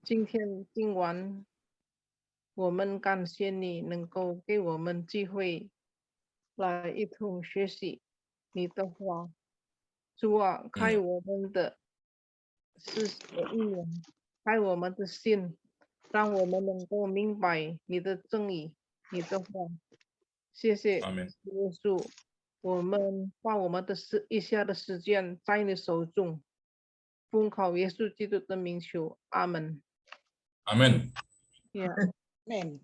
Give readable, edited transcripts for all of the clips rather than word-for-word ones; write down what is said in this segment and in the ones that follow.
今晚我们感谢你能够给我们机会来一同学习你的话。主啊，开嗯我们的意眼，开我们的心，让我们能够明白你的正义，你的话。谢谢阿门耶稣，我们把我们的一下的时间在你手中，奉靠耶稣基督的名求，阿门。阿门。 Yeah. Amen.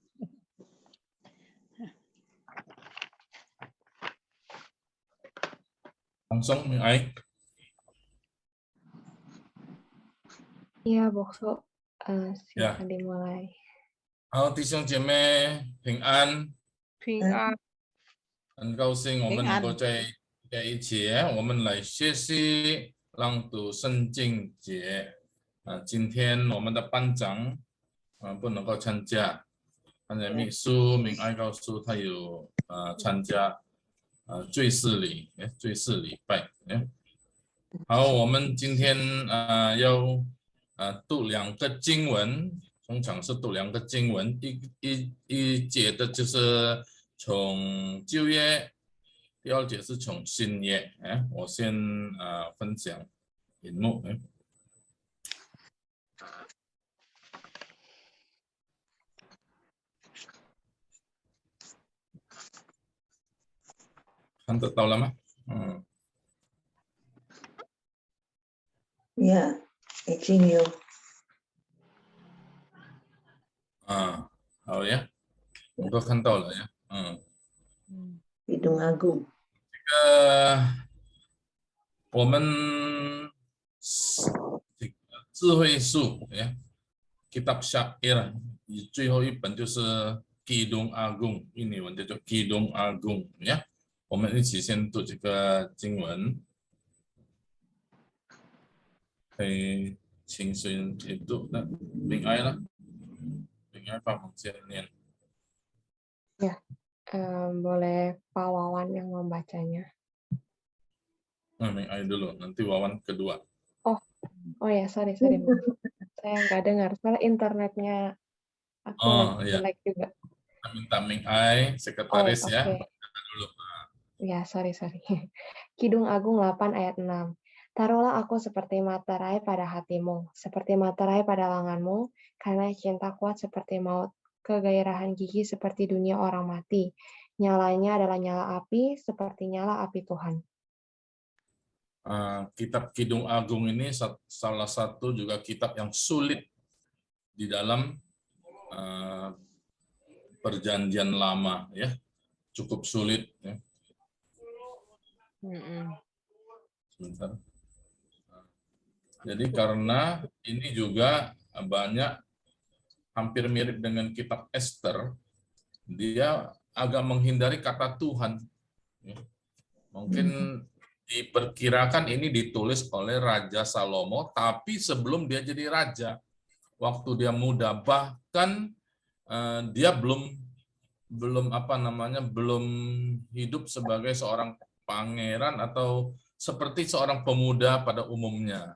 Langsung Ming Ai. Iya, Bokso. Ya. Silakan dimulai. 好，弟兄姐妹平安，平安，很高兴我们能够平在一起，我们来学习朗读圣经节。今天我们的班长不能够参加，他的秘书明爱告诉他有参加最是礼拜。好，我们今天要读两个经文，通常是读两个经文，一节的就是从旧约，第二节是从新约。我先分享荧幕。看得到了吗？Ya, izin you. 好呀，我都看到了呀。Hidung Agung. 我们智慧树Kitab Syair 最后一本就是 Kidung Agung， 印尼文叫做 Kidung Agung 呀。我们一起先读这个经文，可以请谁去读呢？明爱了，明爱帮忙先念。 Ya, boleh Pak Wawan yang membacanya.明爱dulu, nanti Wawan kedua. Oh ya, sorry. Maaf. Saya nggak dengar. Soalnya internetnya aku lagi Iya. jelek juga. Kita minta Ming Ai, sekretaris ya. Oke. Dulu. Ya, sorry. Kidung Agung 8 ayat 6. Taruhlah aku seperti materai pada hatimu, seperti materai pada lenganmu, karena cinta kuat seperti maut, kegairahan gigi seperti dunia orang mati. Nyalanya adalah nyala api, seperti nyala api Tuhan. Kitab Kidung Agung ini salah satu juga kitab yang sulit di dalam perjanjian lama ya, cukup sulit ya. Sebentar. Jadi karena ini juga banyak hampir mirip dengan kitab Esther, dia agak menghindari kata Tuhan. Mungkin diperkirakan ini ditulis oleh Raja Salomo, tapi sebelum dia jadi raja, waktu dia muda, bahkan dia belum hidup sebagai seorang pangeran atau seperti seorang pemuda pada umumnya.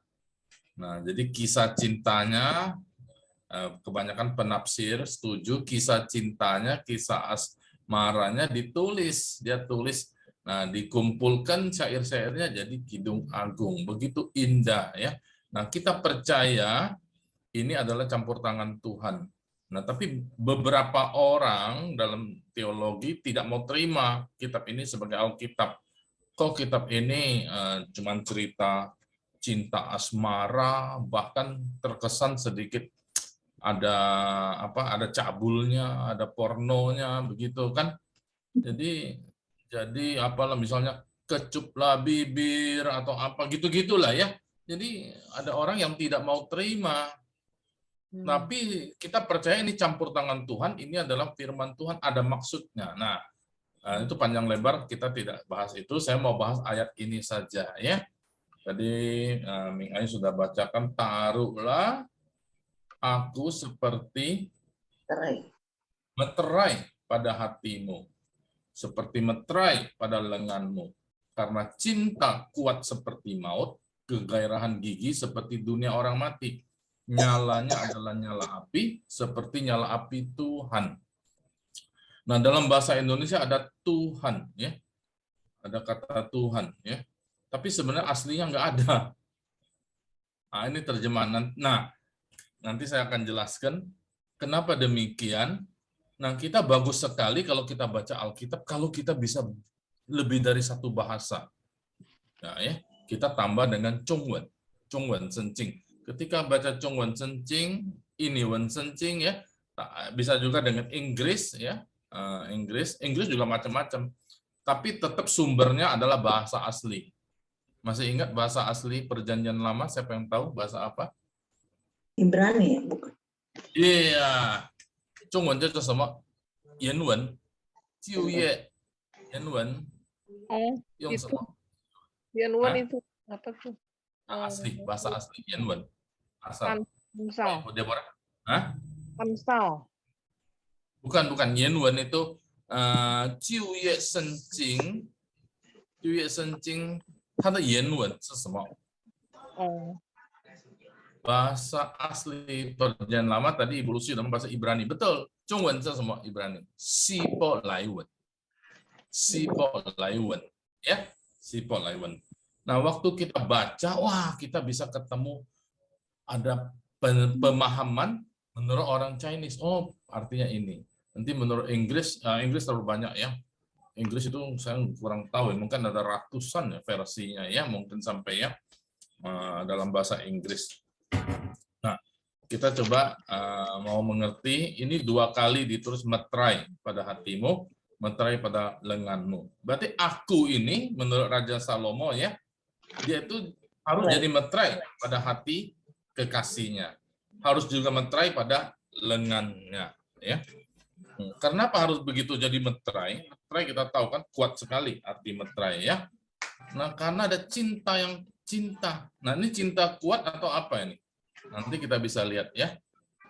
Nah, jadi kisah cintanya, kebanyakan penafsir setuju kisah cintanya, kisah asmaranya ditulis, dia tulis. Nah, dikumpulkan syair-syairnya jadi Kidung Agung. Begitu indah ya. Nah, kita percaya ini adalah campur tangan Tuhan. Nah, tapi beberapa orang dalam teologi tidak mau terima kitab ini sebagai Alkitab. Kok kitab ini cuma cerita cinta asmara, bahkan terkesan sedikit ada cabulnya, ada pornonya begitu kan. Jadi apalah misalnya kecuplah bibir atau apa gitu-gitulah ya. Jadi ada orang yang tidak mau terima. Tapi kita percaya ini campur tangan Tuhan, ini adalah firman Tuhan, ada maksudnya. Nah, itu panjang lebar kita tidak bahas itu. Saya mau bahas ayat ini saja ya. Tadi Ming Ai sudah bacakan, taruhlah aku seperti meterai pada hatimu, seperti meterai pada lenganmu, karena cinta kuat seperti maut, kegairahan gigi seperti dunia orang mati. nyalanya adalah nyala api, seperti nyala api Tuhan. Nah, dalam bahasa Indonesia ada Tuhan, ya. Ada kata Tuhan, ya. Tapi sebenarnya aslinya nggak ada. Nah, ini terjemahan. Nah, nanti saya akan jelaskan kenapa demikian. Nah, kita bagus sekali kalau kita baca Alkitab, kalau kita bisa lebih dari satu bahasa. Nah, ya, kita tambah dengan Zhongwen, Zhongwen Shencing. Ketika baca Zhongwen Shencing, ini Wen Shencing, ya, bisa juga dengan Inggris, ya. Inggris juga macam-macam. Tapi tetap sumbernya adalah bahasa asli. Masih ingat bahasa asli Perjanjian Lama? Siapa yang tahu bahasa apa? Ibrani, bukan? Iya. 中文叫做什么？原文，就业原文 Oh, 用什 itu 么？ Yanwan Hah? itu apa tuh? Asli, bahasa asli Yenwen. Asal. Amsal. Ibu Deborah? Hah? Amsal. Bukan. Yenwen itu 就业圣经，就业圣经，它的原文是什么？ Oh, Bahasa asli Perjanjian Lama tadi Ibu Lucy dalam bahasa Ibrani. Betul. 中文是什么 Ibrani? 希伯来文. 希伯来文. Ya, 希伯来文. Nah, waktu kita baca, wah, kita bisa ketemu ada pemahaman menurut orang Chinese. Oh, artinya ini. Nanti menurut Inggris, Inggris terlalu banyak, ya. Inggris itu saya kurang tahu, mungkin ada ratusan ya versinya, ya, mungkin sampai, ya, dalam bahasa Inggris. Nah, kita coba mau mengerti, ini 2 kali ditulis metrai pada hatimu, metrai pada lenganmu. Berarti aku ini menurut Raja Salomo, ya, dia itu harus jadi metrai pada hati kekasihnya. Harus juga metrai pada lengannya, ya. Kenapa harus begitu jadi metrai? Metrai kita tahu kan kuat sekali arti metrai, ya. Nah, karena ada cinta yang cinta. Nah, ini cinta kuat atau apa ini? Nanti kita bisa lihat, ya.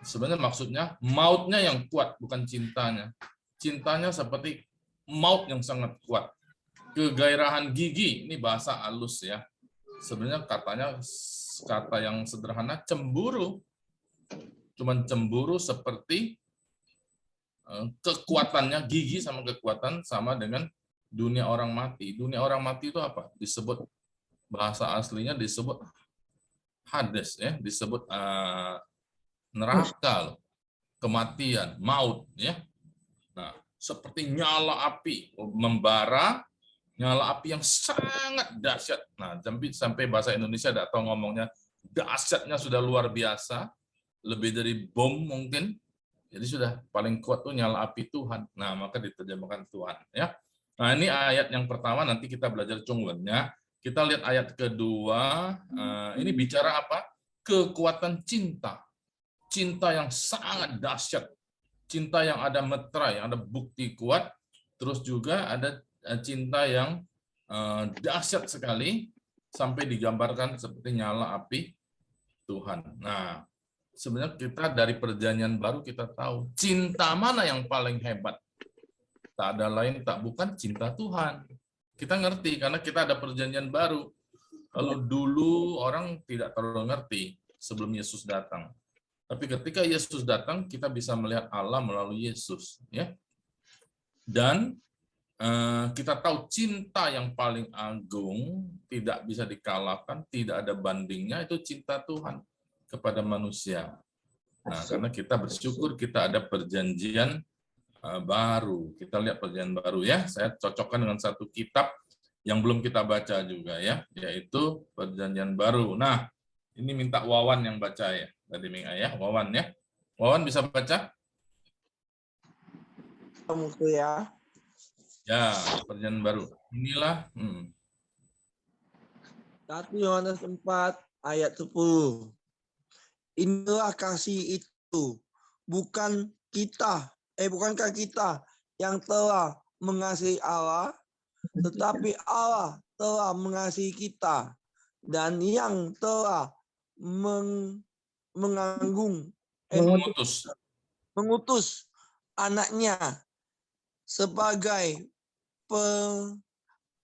Sebenarnya maksudnya mautnya yang kuat, bukan cintanya. Cintanya seperti maut yang sangat kuat. Kegairahan gigi, ini bahasa halus, ya. Sebenarnya katanya kata yang sederhana cemburu. Cuman cemburu seperti kekuatannya, gigi sama kekuatan sama dengan dunia orang mati. Dunia orang mati itu apa? Disebut bahasa aslinya disebut Hades, ya, disebut neraka, kematian, maut, ya. Nah, seperti nyala api membara, nyala api yang sangat dahsyat. Nah, sampai bahasa Indonesia tidak tahu ngomongnya, dahsyatnya sudah luar biasa, lebih dari bom mungkin. Jadi sudah paling kuat tuh nyala api Tuhan. Nah, maka diterjemahkan Tuhan, ya. Nah, ini ayat yang pertama, nanti kita belajar Zhongwennya. Kita lihat ayat kedua, ini bicara apa? Kekuatan cinta. Cinta yang sangat dahsyat. Cinta yang ada metrai, yang ada bukti kuat. Terus juga ada cinta yang dahsyat sekali, sampai digambarkan seperti nyala api Tuhan. Nah, sebenarnya kita dari Perjanjian Baru kita tahu, cinta mana yang paling hebat? Tak ada lain, tak bukan cinta Tuhan. Kita ngerti karena kita ada Perjanjian Baru. Kalau dulu orang tidak terlalu ngerti sebelum Yesus datang. Tapi ketika Yesus datang, kita bisa melihat Allah melalui Yesus, ya. Dan kita tahu cinta yang paling agung tidak bisa dikalahkan, tidak ada bandingnya, itu cinta Tuhan kepada manusia. Nah, karena kita bersyukur kita ada Perjanjian Baru. Kita lihat Perjanjian Baru, ya. Saya cocokkan dengan satu kitab yang belum kita baca juga, ya, yaitu Perjanjian Baru. Nah, ini minta Wawan yang baca, ya, dari Minga, ya. Wawan, ya. Wawan bisa baca? Kamu ya. Ya, Perjanjian Baru. Inilah. 1 Yohanes 4 ayat 10. Inilah kasih itu, bukankah kita yang telah mengasihi Allah, tetapi Allah telah mengasihi kita, dan yang telah mengutus anaknya sebagai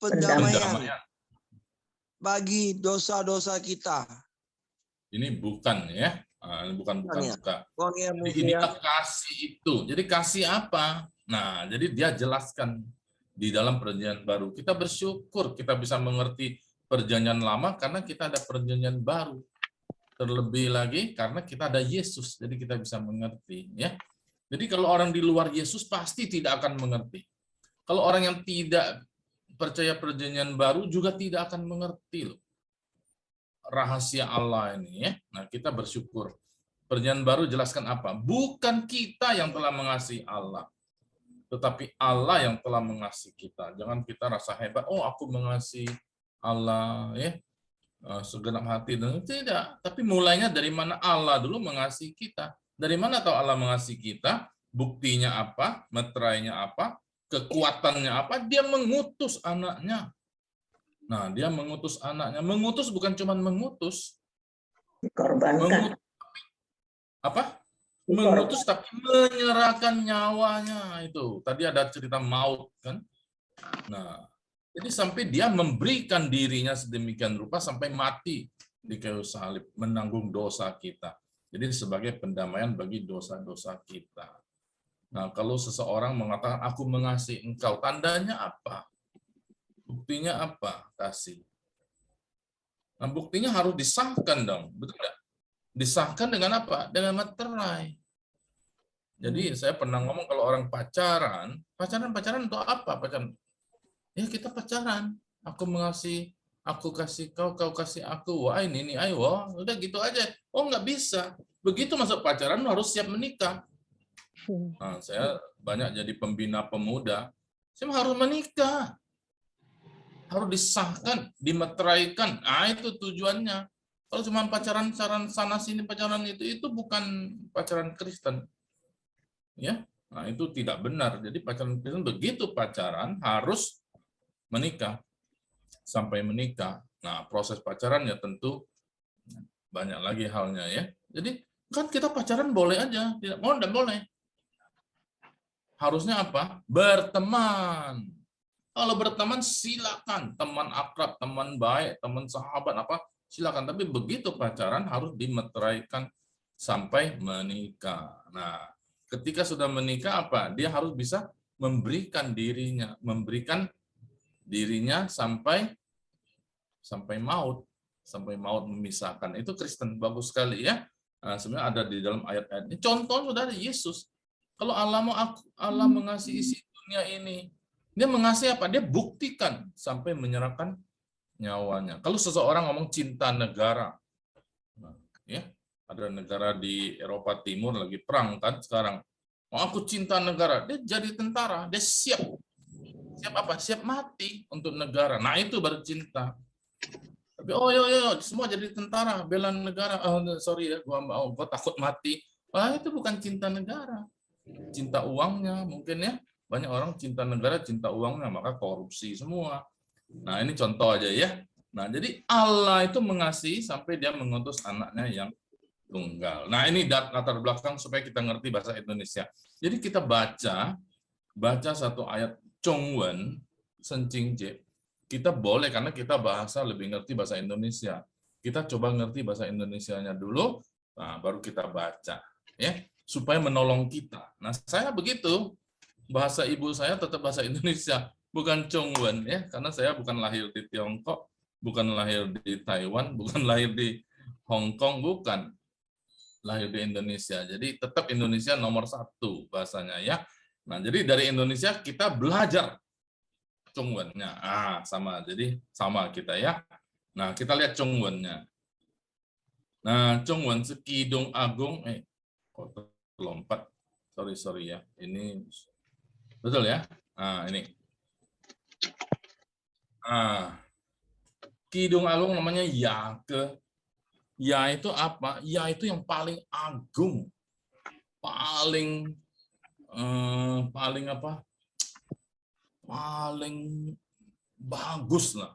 pendamaian bagi dosa-dosa kita. Ini bukan, ya. Bukan ya. suka. Uangnya Jadi mungkin ya. inilah kasih itu. Jadi kasih apa? Nah, jadi dia jelaskan di dalam perjanjian baru. Kita bersyukur kita bisa mengerti perjanjian lama karena kita ada perjanjian baru. Terlebih lagi karena kita ada Yesus, jadi kita bisa mengerti. Ya. Jadi kalau orang di luar Yesus pasti tidak akan mengerti. Kalau orang yang tidak percaya perjanjian baru juga tidak akan mengerti loh rahasia Allah ini. Ya. Nah, kita bersyukur. Perjanjian baru jelaskan apa? Bukan kita yang telah mengasihi Allah, tetapi Allah yang telah mengasihi kita. Jangan kita rasa hebat, oh aku mengasihi Allah, ya segenap hati. Dan tidak. Tapi mulainya dari mana Allah dulu mengasihi kita. Dari mana tahu Allah mengasihi kita? Buktinya apa? Meterainya apa? Kekuatannya apa? Dia mengutus anaknya. Nah, dia mengutus anaknya. Mengutus bukan cuma mengutus. Dikorbankan. Apa? Mengutus tapi menyerahkan nyawanya itu. Tadi ada cerita maut kan? Nah, jadi sampai dia memberikan dirinya sedemikian rupa sampai mati di kayu salib, menanggung dosa kita. Jadi sebagai pendamaian bagi dosa-dosa kita. Nah, kalau seseorang mengatakan aku mengasihi engkau, tandanya apa? Buktinya apa? Kasih. Nah, buktinya harus disahkan dong, betul nggak? Disahkan dengan apa? Dengan materai. Jadi saya pernah ngomong kalau orang pacaran untuk apa? Pacaran. Ya kita pacaran. Aku mengasihi, aku kasih kau, kau kasih aku. Wah ini ayo, udah gitu aja. Oh nggak bisa. Begitu masuk pacaran harus siap menikah. Nah, saya banyak jadi pembina pemuda. Saya harus menikah. Harus disahkan, dimeteraikan. Nah itu tujuannya. Kalau cuma pacaran sana sini pacaran itu bukan pacaran Kristen. Ya. Nah, itu tidak benar. Jadi pacaran Kristen begitu pacaran harus menikah sampai menikah. Nah, proses pacaran ya tentu banyak lagi halnya ya. Jadi kan kita pacaran boleh aja, tidak mau dan boleh. Harusnya apa? Berteman. Kalau berteman silakan, teman akrab, teman baik, teman sahabat apa silakan. Tapi begitu pacaran harus dimeteraikan sampai menikah. Nah, ketika sudah menikah apa? Dia harus bisa memberikan dirinya sampai maut, memisahkan. Itu Kristen bagus sekali ya. Nah, sebenarnya ada di dalam ayat-ayat ini. Contoh sudah ada Yesus. Kalau Allah mengasihi isi dunia ini, dia mengasihi apa? Dia buktikan sampai menyerahkan nyawanya. Kalau seseorang ngomong cinta negara, nah, ya ada negara di Eropa Timur lagi perang kan sekarang. Oh, aku cinta negara, dia jadi tentara, dia siap apa? Siap mati untuk negara. Nah itu baru cinta. Tapi yo semua jadi tentara, bela negara. Oh, sorry ya, gua takut mati. Wah itu bukan cinta negara. Cinta uangnya mungkin ya. Banyak orang cinta negara, cinta uangnya, maka korupsi semua. Nah ini contoh aja ya. Nah jadi Allah itu mengasihi sampai dia mengutus anaknya yang tunggal. Nah ini latar belakang supaya kita ngerti bahasa Indonesia. Jadi kita baca satu ayat Chongwen, Sencingje, kita boleh karena kita lebih ngerti bahasa Indonesia. Kita coba ngerti bahasa Indonesianya dulu, nah, baru kita baca, ya, supaya menolong kita. Nah, saya begitu, bahasa ibu saya tetap bahasa Indonesia, bukan Chongwen, ya, karena saya bukan lahir di Tiongkok, bukan lahir di Taiwan, bukan lahir di Hong Kong, bukan lahir di Indonesia. Jadi tetap Indonesia nomor 1 bahasanya, ya. Nah, jadi dari Indonesia kita belajar Chongwen-nya. Sama. Jadi sama kita ya. Nah, kita lihat Chongwen-nya. Nah, Chongwen Kidung Agung kok terlompat. Sorry ya. Ini betul ya? Nah, ini. Kidung Agung namanya Yake. Ya itu apa? Ya itu yang paling agung. Paling apa? Paling bagus lah,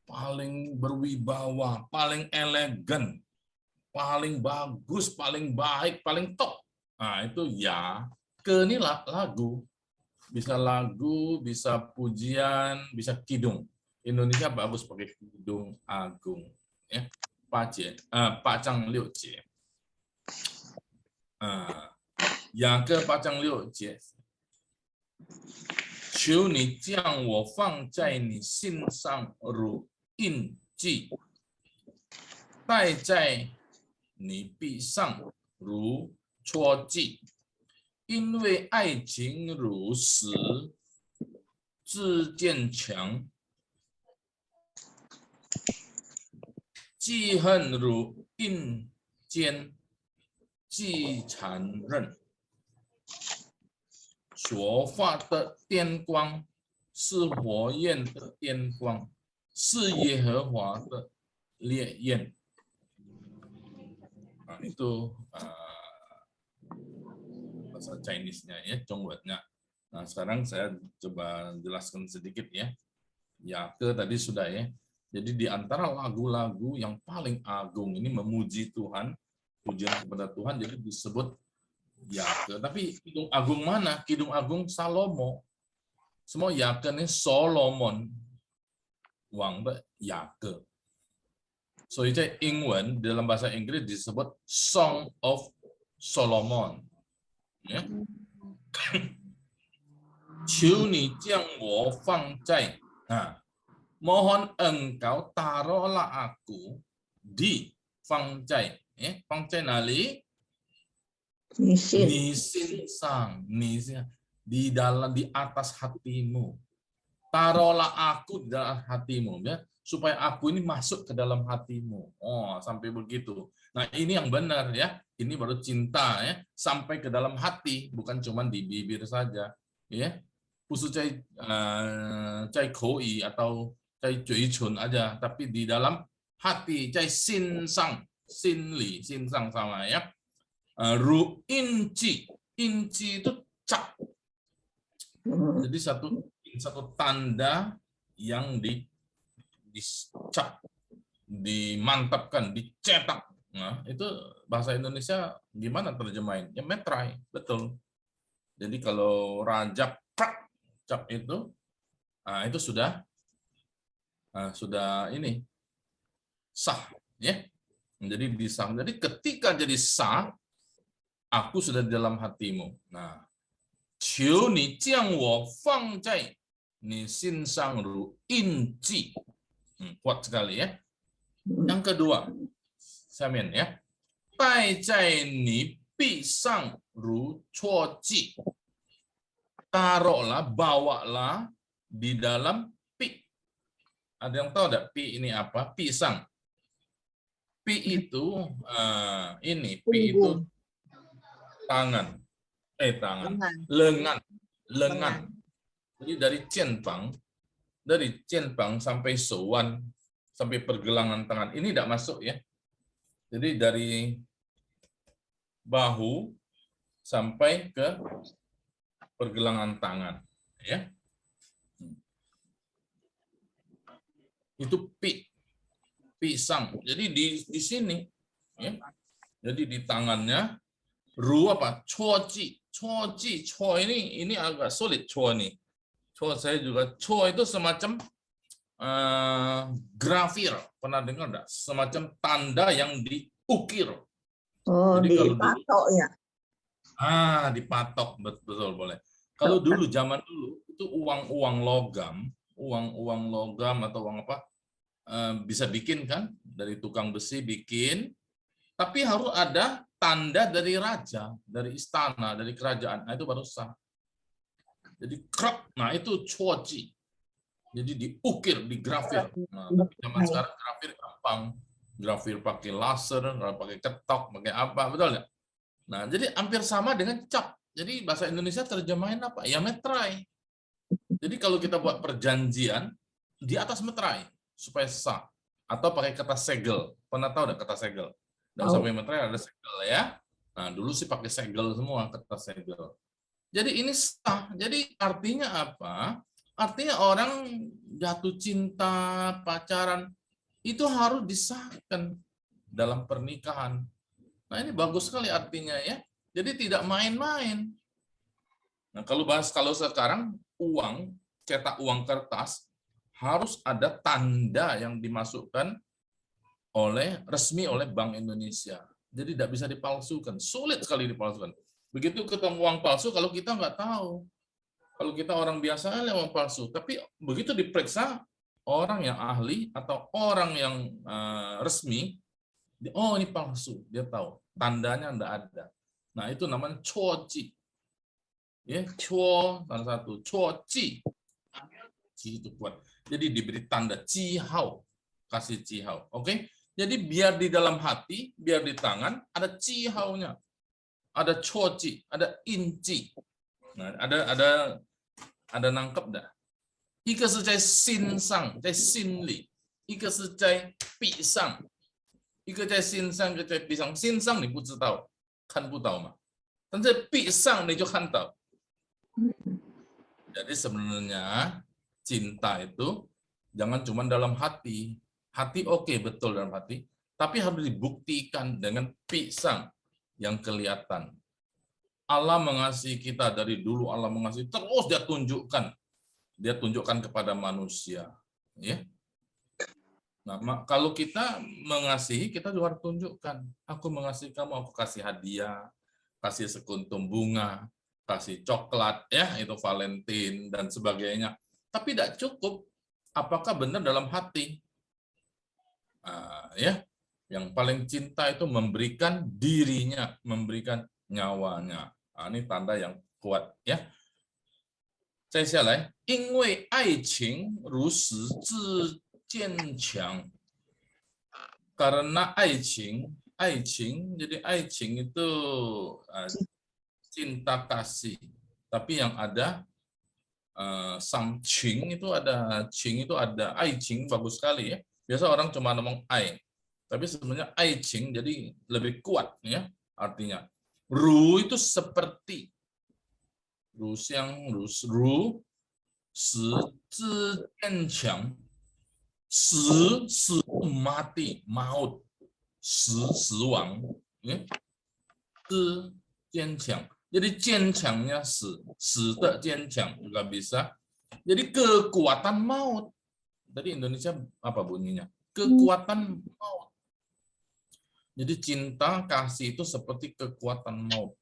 paling berwibawa, paling elegan, paling bagus, paling baik, paling top. Nah itu ya, ini lagu, bisa pujian, bisa kidung. Indonesia bagus pakai kidung agung, ya, Pacang Liu Jie. 雅各8章6节，求你将我放在你心上如印记，戴在你臂上如戳记，因为爱情如石，自坚强，记恨如硬尖，既残忍。所发的电光是火焰的电光，是耶和华的烈焰。Itu bahasa Chinese-nya ya, Zhongwen-nya. Nah, sekarang saya coba jelaskan sedikit ya. Yake tadi sudah ya. Jadi di antara lagu-lagu yang paling agung ini memuji Tuhan, pujian kepada Tuhan, jadi disebut Yake. Tapi Kidung Agung mana? Kidung Agung Salomo. Semua Yake ini Solomon. Wang de Yake. So itu Ingwen dalam bahasa Inggris disebut Song of Solomon. Ya. Ciu ni jiang wo fang zai. Nah, mohon engkau taruhlah aku di fang zai. Fang zai nali? Nisin sang, nisin di dalam, di atas hatimu. Taruhlah aku di dalam hatimu, ya, supaya aku ini masuk ke dalam hatimu. Oh, sampai begitu. Nah, ini yang benar ya. Ini baru cinta ya, sampai ke dalam hati, bukan cuma di bibir saja, ya. Khusus cai koi atau cai cui chun aja, tapi di dalam hati, cai sin sang, sin li, sin sang sama ya. Ru inci, inci itu cap. Jadi satu tanda yang dicap, dimantapkan, dicetak. Nah, itu bahasa Indonesia gimana terjemahin? Ya metrai, betul. Jadi kalau rajak cap itu, nah itu sudah ini sah, ya. Jadi disah. Jadi ketika jadi sah, aku sudah di dalam hatimu. Nah, Ciu ni jiang wo fang zai ni xin sang ru in ji. Kuat sekali ya. Yang kedua, Samin ya. Tai zai ni bi sang ru chuo ji. Taruhlah, bawalah di dalam pi. Ada yang tahu enggak pi ini apa? Pisang. Pi itu ini, pi itu tangan. Lengan. Jadi dari cianpang sampai sowan, sampai pergelangan tangan. Ini tidak masuk ya. Jadi dari bahu sampai ke pergelangan tangan, ya. Itu pisang. Jadi di sini, ya. Jadi di tangannya ru apa? Chuoji. Chuoji, chuo ini agak sulit chuo nih. Chuo saya juga, chuo itu semacam grafir. Pernah dengar enggak? Semacam tanda yang diukir. Oh, jadi kalau dipatok ya. Dipatok, betul boleh. Kalau dulu zaman dulu itu uang logam atau uang apa? Bisa bikin kan dari tukang besi bikin. Tapi harus ada tanda dari raja, dari istana, dari kerajaan. Nah, itu baru sah. Jadi krok, nah itu chuoji. Jadi diukir, digrafir. Nah, tapi zaman sekarang grafir gampang. Grafir pakai laser, pakai ketok, pakai apa, betul nggak? Nah, jadi hampir sama dengan cap. Jadi bahasa Indonesia terjemahin apa? Ya metrai. Jadi kalau kita buat perjanjian, di atas metrai, supaya sah. Atau pakai kata segel. Pernah tahu nggak kata segel? Dan sampai metrai ada segel ya. Nah, dulu sih pakai segel semua, kata segel. Jadi ini sah. Jadi artinya apa? Artinya orang jatuh cinta, pacaran, itu harus disahkan dalam pernikahan. Nah, ini bagus sekali artinya ya. Jadi tidak main-main. Nah, kalau sekarang uang, cetak uang kertas, harus ada tanda yang dimasukkan resmi oleh Bank Indonesia. Jadi tidak bisa dipalsukan, sulit sekali dipalsukan. Begitu ketemu uang palsu, kalau kita nggak tahu, kalau kita orang biasa lihat uang palsu, tapi begitu diperiksa orang yang ahli atau orang yang resmi, oh ini palsu, dia tahu, tandanya nggak ada. Nah itu namanya cuoci. Ya, cuo tanda satu, cuoci. Ci itu kuat. Jadi diberi tanda cihau, kasih cihau. Oke? Jadi biar di dalam hati, biar di tangan ada cihaunya, ada cuoci, ada inci. Nah, ada nangkep dah. 一个是在心上，在心里；一个是在壁上，一个在心上，一个在壁上。心上你不知道，看不到嘛，但在壁上你就看到。Jadi sebenarnya cinta itu jangan cuma dalam hati. Hati oke, betul dalam hati, tapi harus dibuktikan dengan pisang yang kelihatan. Allah mengasihi kita dari dulu, Allah mengasihi, terus dia tunjukkan kepada manusia. Ya. Nah, kalau kita mengasihi, kita juga harus tunjukkan. Aku mengasihi kamu, aku kasih hadiah, kasih sekuntum bunga, kasih coklat, ya itu Valentine dan sebagainya. Tapi tidak cukup. Apakah benar dalam hati? Ya, yang paling cinta itu memberikan dirinya, memberikan nyawanya. Ini tanda yang kuat, ya. 接下来，因为爱情如实质坚强。Karena爱情 jadi 爱情 itu cinta kasih. Tapi yang ada samqing itu ada, qing itu ada, 爱情 bagus sekali ya. Biasa orang cuma ngomong ai, tapi sebenarnya 爱情 jadi lebih kuat ya artinya. Ru itu seperti, ru xiang ru ru, shi zhi jian shi mati, maut, shi wang, ya. Zhi jian. Jadi jiancangnya shi de jiancang juga bisa. Jadi kekuatan maut. Tadi Indonesia apa bunyinya? Kekuatan maut. Jadi cinta kasih itu seperti kekuatan maut.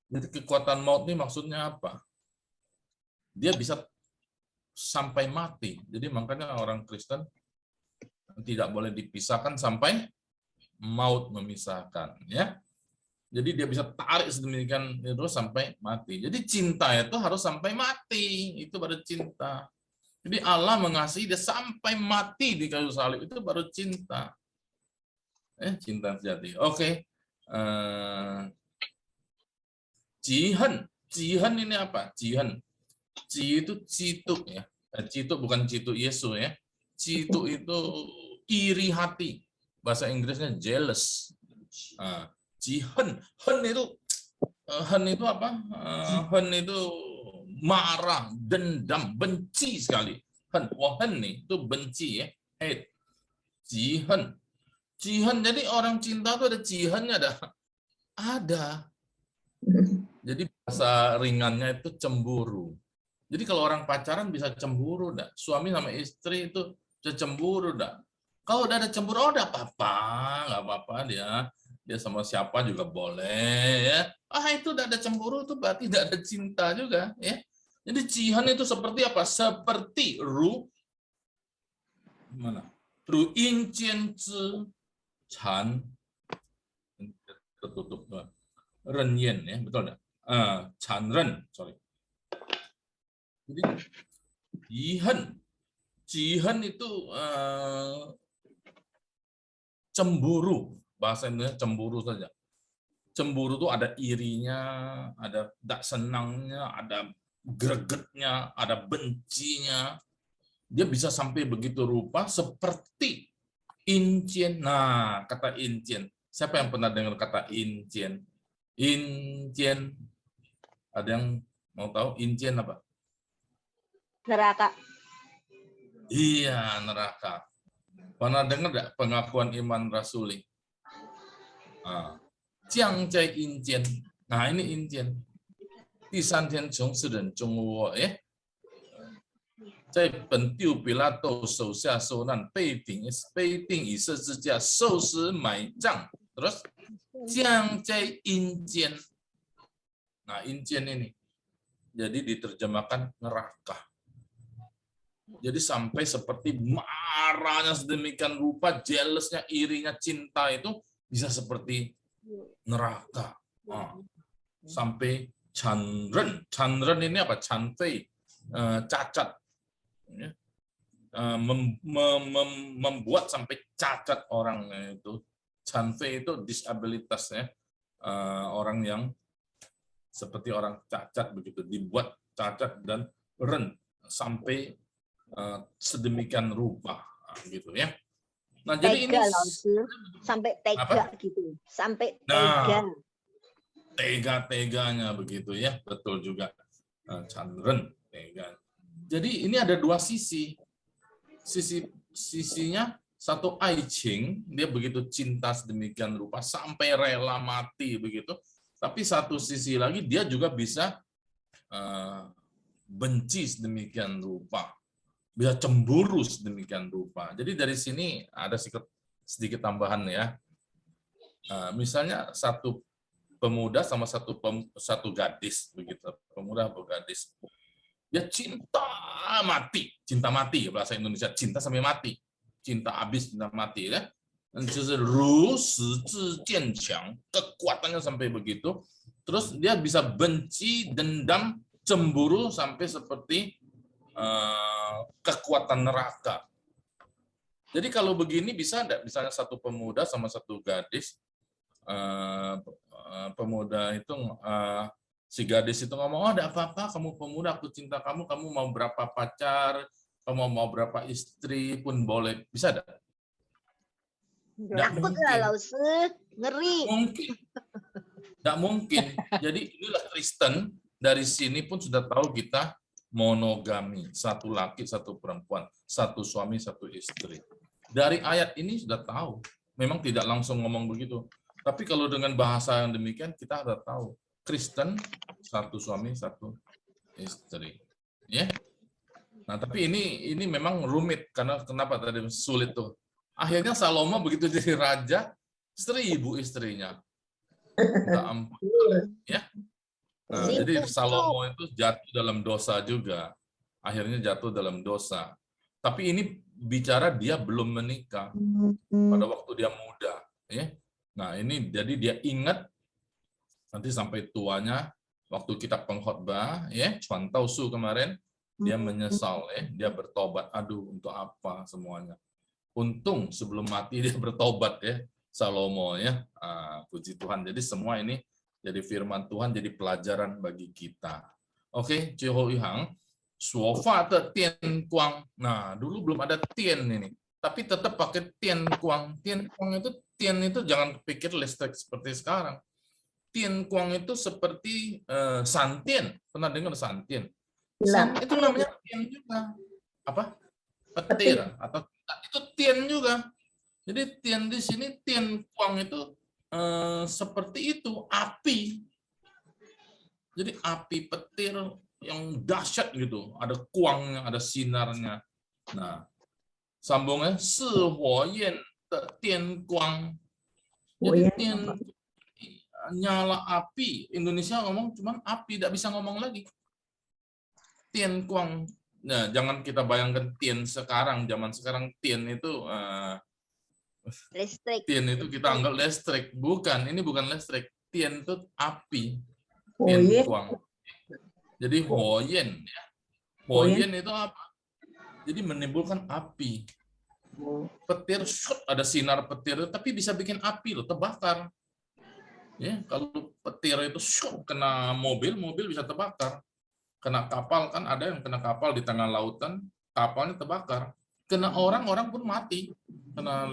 Jadi kekuatan maut ini maksudnya apa? Dia bisa sampai mati. Jadi makanya orang Kristen tidak boleh dipisahkan sampai maut memisahkan, ya. Jadi dia bisa tarik sedemikian itu sampai mati. Jadi cinta itu harus sampai mati, itu baru cinta. Jadi Allah mengasihi dia sampai mati di kayu salib, itu baru cinta. Cinta sejati. Oke. Jihan. Jihan ini apa? Jihan. Ji itu cituk ya. Cituk bukan cituk Yesus ya. Cituk itu iri hati. Bahasa Inggrisnya jealous. Jihan. Hen itu apa? Hen itu marah, dendam, benci sekali. Hen, wahen nih itu benci ya. Hate. Jihan. Jihan, jadi orang cinta itu ada jihannya ada. Ada. Jadi bahasa ringannya itu cemburu. Jadi kalau orang pacaran bisa cemburu dah. Suami sama istri itu bisa cemburu dah. Kalau udah ada cemburu, udah apa-apa, nggak apa-apa dia sama siapa juga boleh ya. Itu udah ada cemburu itu berarti tidak ada cinta juga ya. Jadi jihan itu seperti apa? Seperti ru mana? Ru in jian zhi chan tertutup ren yen ya, betul enggak? Chan ren, sorry. Jadi jihan itu cemburu. Bahasa Indonesia cemburu saja. Cemburu itu ada irinya, ada tidak senangnya, ada gregetnya, ada bencinya. Dia bisa sampai begitu rupa seperti incien. Nah, kata incien. Siapa yang pernah dengar kata incien? Incien. Ada yang mau tahu incien apa? Neraka. Iya, neraka. Pernah dengar nggak pengakuan iman rasuli? Jiang Zai Incien. Nah, ini incien. Di Santian Chong Siden Chong Wo ya. 在本丢比拉多手下受难，被定以色之家，受死埋葬。Terus jiang zai yin jian. Nah, yin jian ini. Jadi diterjemahkan neraka. Jadi sampai seperti marahnya sedemikian rupa, jealousnya, irinya, cinta itu bisa seperti neraka. Sampai Chandren. Chandren ini apa? Chanfei, cacat. Membuat sampai cacat orang itu. Chanfei itu disabilitas ya. Orang yang seperti orang cacat begitu, dibuat cacat dan ren sampai sedemikian rupa gitu ya. Nah, jadi ini sampai tega apa? gitu. Sampai Nah, tega. tega-teganya begitu ya, betul juga. Chandren, tega. Jadi ini ada dua sisi. Sisinya satu Aiching, dia begitu cinta sedemikian rupa sampai rela mati begitu. Tapi satu sisi lagi dia juga bisa benci sedemikian rupa, bisa cemburu sedemikian rupa. Jadi dari sini ada sedikit tambahan ya. Misalnya satu pemuda sama satu gadis begitu, pemuda atau gadis. Dia cinta mati bahasa Indonesia, cinta sampai mati, cinta habis, cinta mati ya. Kekuatannya sampai begitu. Terus dia bisa benci, dendam, cemburu sampai seperti kekuatan neraka. Jadi kalau begini bisa enggak, misalnya satu pemuda sama satu gadis, pemuda itu si gadis itu ngomong, oh enggak apa-apa, kamu pemuda, aku cinta kamu, kamu mau berapa pacar, kamu mau berapa istri pun boleh, bisa enggak? Takut lah, Laus. Ngeri. Mungkin. Enggak mungkin. Jadi inilah Kristen, dari sini pun sudah tahu kita monogami, satu laki, satu perempuan, satu suami, satu istri. Dari ayat ini sudah tahu. Memang tidak langsung ngomong begitu. Tapi kalau dengan bahasa yang demikian, kita sudah tahu. Kristen, satu suami, satu istri. Ya. Nah, tapi ini memang rumit. Karena kenapa tadi sulit tuh? Akhirnya Salomo begitu jadi raja, 1000 istrinya. Minta ampun. Ya. Nah, jadi Salomo itu jatuh dalam dosa juga. Akhirnya jatuh dalam dosa. Tapi ini bicara dia belum menikah pada waktu dia muda. Ya. Nah, ini jadi dia ingat nanti sampai tuanya waktu kita pengkhotbah, ya, Chuan Tao Su kemarin, dia menyesal, ya, dia bertobat. Aduh, untuk apa semuanya? Untung sebelum mati dia bertobat, ya, Salomo, ya. Puji Tuhan. Jadi semua ini jadi firman Tuhan, jadi pelajaran bagi kita. Oke, Ciho Ihang, Suofa te Tian Kuang. Nah, dulu belum ada Tian ini, tapi tetap pakai Tian Kuang. Tian Kuang itu, Tian itu jangan pikir listrik seperti sekarang. Tian Kuang itu seperti Santian. Pernah dengar Santian? Itu namanya Tian juga. Apa? Petir atau itu Tian juga. Jadi Tian di sini, Tian Kuang itu seperti itu, api. Jadi api petir yang dahsyat gitu, ada kuangnya, ada sinarnya. Nah, sambungnya Si Huo Yan de Tian Kuang. Jadi Tian nyala api. Indonesia ngomong cuman api, tidak bisa ngomong lagi. Tian Kuang. Nah, jangan kita bayangkan Tian sekarang, zaman sekarang Tian itu listrik. Tian itu kita anggap listrik. Bukan, ini bukan listrik. Tian itu api. Tian Kuang. Jadi Huoyen, ya. Huoyen itu apa? Jadi menimbulkan api. Petir, ada sinar petir, tapi bisa bikin api loh, terbakar. Ya, kalau petir itu kena mobil, mobil bisa terbakar. Kena kapal, kan ada yang kena kapal di tengah lautan, kapalnya terbakar. Kena orang, orang pun mati. Kena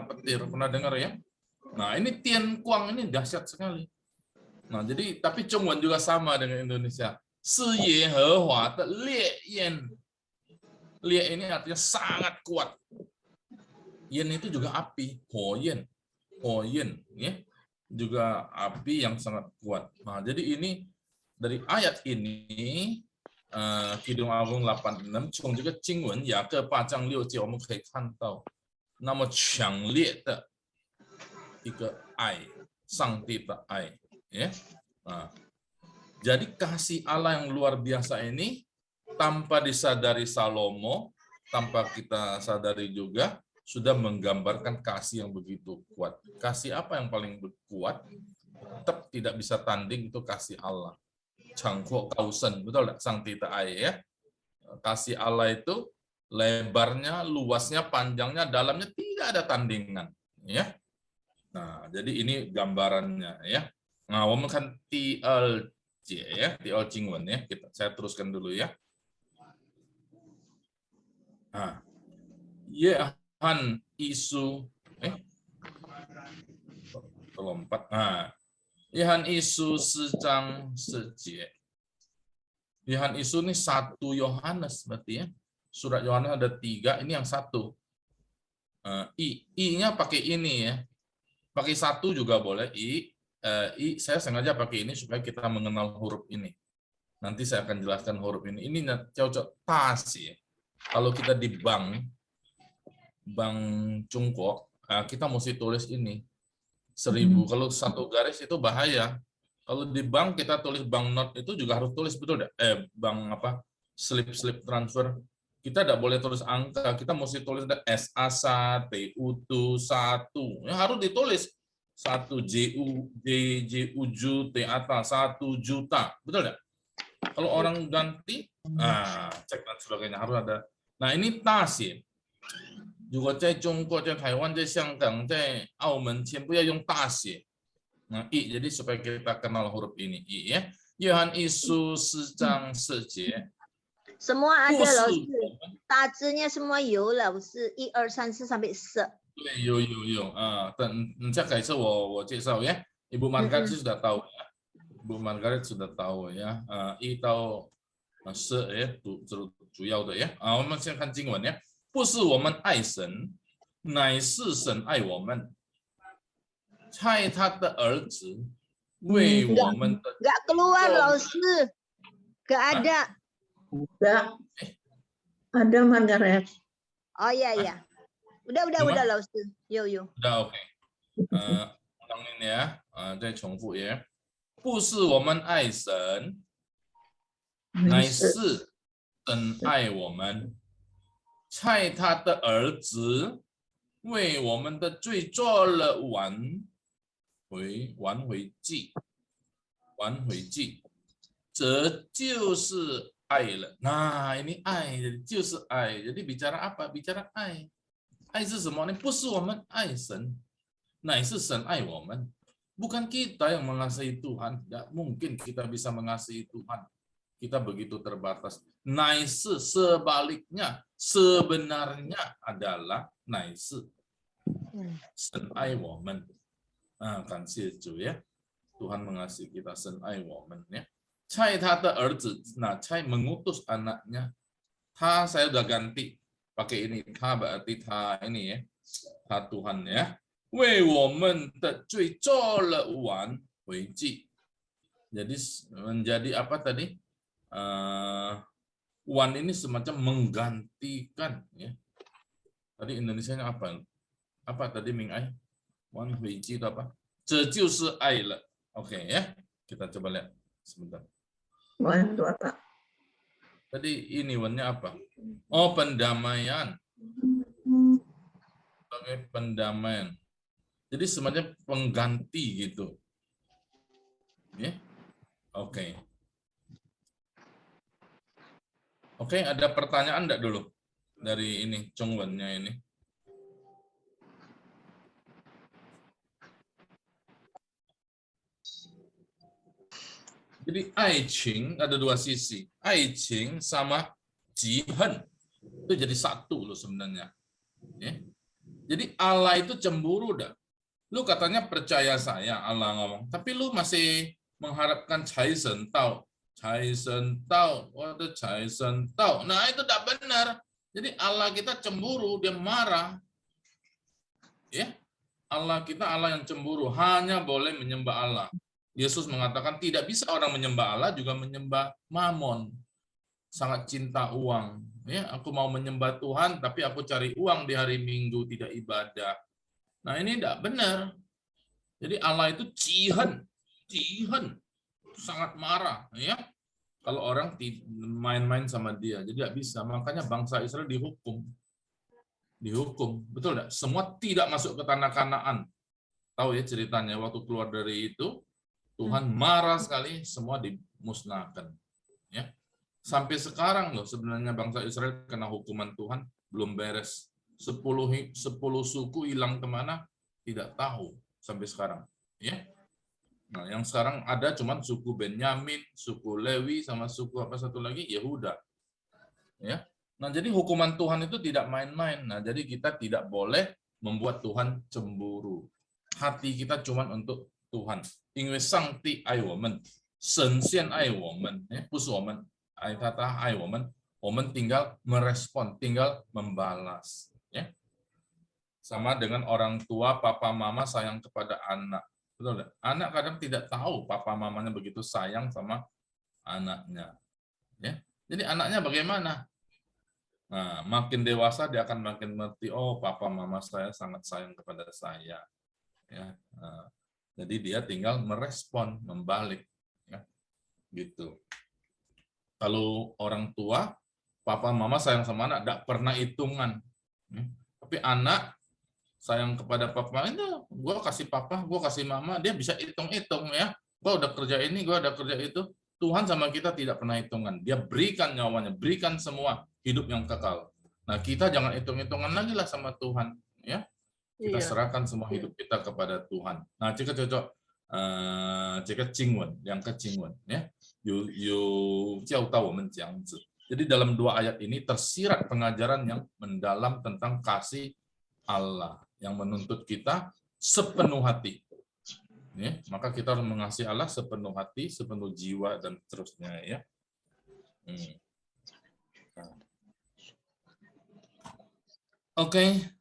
petir, pernah dengar ya? Nah, ini Tian Kuang ini dahsyat sekali. Nah, jadi tapi Chongwen juga sama dengan Indonesia. Si Ye He Hua de Lie Yan. Lie ini artinya sangat kuat. Yan itu juga api, Huoyen. Huoyen, ya. Juga api yang sangat kuat. Nah, jadi ini dari ayat ini Kidung Agung 86 从这个经文雅各8章6节我们可以看到那么强烈的一个爱 sang tita ai. Ya. Nah, jadi kasih Allah yang luar biasa ini tanpa disadari Salomo, tanpa kita sadari juga sudah menggambarkan kasih yang begitu kuat. Kasih apa yang paling kuat? Tetap tidak bisa tanding itu kasih Allah. Cangkok kausen, betul enggak? Sang tita ai ya. Kasih Allah itu lebarnya, luasnya, panjangnya, dalamnya tidak ada tandingan, ya. Nah, jadi ini gambarannya ya. Nah,我们看第二节 ya, 第二经文 ya. Saya teruskan dulu ya. Nah, Yehan isu kelompat. Nah, Yehan isu secang seje. Yehan isu ini 1 Yohanes berarti ya. Surat Yohanes ada 3, ini yang 1. I-nya pakai ini ya. Pakai 1 juga boleh. Saya sengaja pakai ini supaya kita mengenal huruf ini. Nanti saya akan jelaskan huruf ini. Ini cocok tas ya. Kalau kita di bank Cungkok, kita mesti tulis ini 1000. Kalau 1 garis itu bahaya. Kalau di bank kita tulis banknot itu juga harus tulis betul enggak? Bank apa? Slip transfer. Kita tidak boleh tulis angka, kita mesti tulis SA1, TU1, ya harus ditulis 1 JUJ TATA 1 juta, betul nggak? Kalau orang ganti, cek dan sebagainya harus ada. Nah ini tas ya. Juga cai Jungko, cai Taiwan, cai Xianggang, cai Aumen,不要用大写. Nah I, jadi supaya kita kenal huruf ini I ya. Yohan isu secang seje. Semua ada老师，大字nya semua 有老师，1、2、3、4sampai 10。对，有等下改次我介绍ya. Ibu Margaret sudah tahu ya. Ibu Margaret sudah tahu ya. 1到10ya，主要的呀。我们先看经文呀。不是我们爱神，乃是神爱我们，差他的儿子为我们的。Nggak keluar 老师，nggak ada。 Ada Margaret. Oh iya iya. Udah老师，有。udah oke. 当年呀，再重复呀。不是我们爱神，乃是神爱我们，差他的儿子为我们的罪做了挽回祭，这就是爱了。Nah ini 爱就是爱，jadi bicara apa? Bicara 爱。爱是什么呢？不是我们爱神，乃是神爱我们。Bukan kita yang mengasihi Tuhan, tidak mungkin kita bisa mengasihi Tuhan. Kita begitu terbatas. Naisi sebaliknya, sebenarnya adalah naisi. Sen ai woman. Kan situ ya. Tuhan mengasihi kita, sen ai woman ya. Cai ta de erzi, nah Cai mengutus anaknya. Ta saya udah ganti pakai ini. Ta berarti ta ini ya. Ta Tuhan ya. 为我们的罪做了挽回祭. Jadi menjadi apa tadi? Wan ini semacam menggantikan ya. Tadi Indonesianya apa? Apa tadi Ming Ai? Wan hui ji itu apa? 这就是爱了. Oke ya. Kita coba lihat sebentar. Wan itu apa? Tadi ini wannya apa? Oh, pendamaian. Sebagai pendamaian. Jadi semacam pengganti gitu. Ya. Oke. Oke, ada pertanyaan enggak dulu dari ini Chongwen-nya ini? Jadi aiqing ada dua sisi. Aiqing sama jihen itu jadi satu loh sebenarnya. Ya. Jadi Allah itu cemburu dah. Lu katanya percaya saya, Allah ngomong. Tapi lu masih mengharapkan cai sentau. Cai sentau, waduh cai sentau. Nah itu tidak benar. Jadi Allah kita cemburu, dia marah. Ya, Allah kita Allah yang cemburu. Hanya boleh menyembah Allah. Yesus mengatakan tidak bisa orang menyembah Allah juga menyembah Mamon. Sangat cinta uang. Ya, aku mau menyembah Tuhan, tapi aku cari uang di hari Minggu, tidak ibadah. Nah ini tidak benar. Jadi Allah itu jihan, sangat marah, ya. Kalau orang main-main sama dia, jadi nggak bisa. Makanya bangsa Israel dihukum, betul nggak? Semua tidak masuk ke tanah Kanaan. Tahu ya ceritanya, waktu keluar dari itu, Tuhan marah sekali, semua dimusnahkan. Ya. Sampai sekarang loh, sebenarnya bangsa Israel kena hukuman Tuhan, belum beres. 10 suku hilang kemana? Tidak tahu sampai sekarang. Ya. Nah, yang sekarang ada cuman suku Benyamin, suku Lewi, sama suku apa satu lagi, Yehuda. Ya. Nah, jadi hukuman Tuhan itu tidak main-main. Nah, jadi kita tidak boleh membuat Tuhan cemburu. Hati kita cuman untuk Tuhan. 因为上帝爱我们，神仙爱我们，不是我们爱他，他爱我们，我们 tinggal merespon, tinggal membalas. Ya. Sama dengan orang tua, papa mama sayang kepada anak. Betul nggak? Anak kadang tidak tahu papa mamanya begitu sayang sama anaknya. Ya. Jadi anaknya bagaimana? Nah, makin dewasa dia akan makin mengerti, oh papa mama saya sangat sayang kepada saya. Ya. Nah, jadi dia tinggal merespon, membalik. Ya. Gitu. Kalau orang tua, papa mama sayang sama anak, tidak pernah hitungan. Ya. Tapi anak sayang kepada papa, itu gue kasih papa, gue kasih mama, dia bisa hitung-hitung ya. Gue udah kerja ini, gue udah kerja itu. Tuhan sama kita tidak pernah hitungan. Dia berikan nyawanya, berikan semua hidup yang kekal. Nah, kita jangan hitung-hitungan lagi lah sama Tuhan. Ya, kita serahkan semua hidup kita kepada Tuhan. Nah, jika cocok, jika cingwen, yang kecingwen, ya, jadi dalam 2 ayat ini tersirat pengajaran yang mendalam tentang kasih Allah yang menuntut kita sepenuh hati. Ya, maka kita harus mengasihi Allah sepenuh hati, sepenuh jiwa, dan seterusnya. Ya. Oke.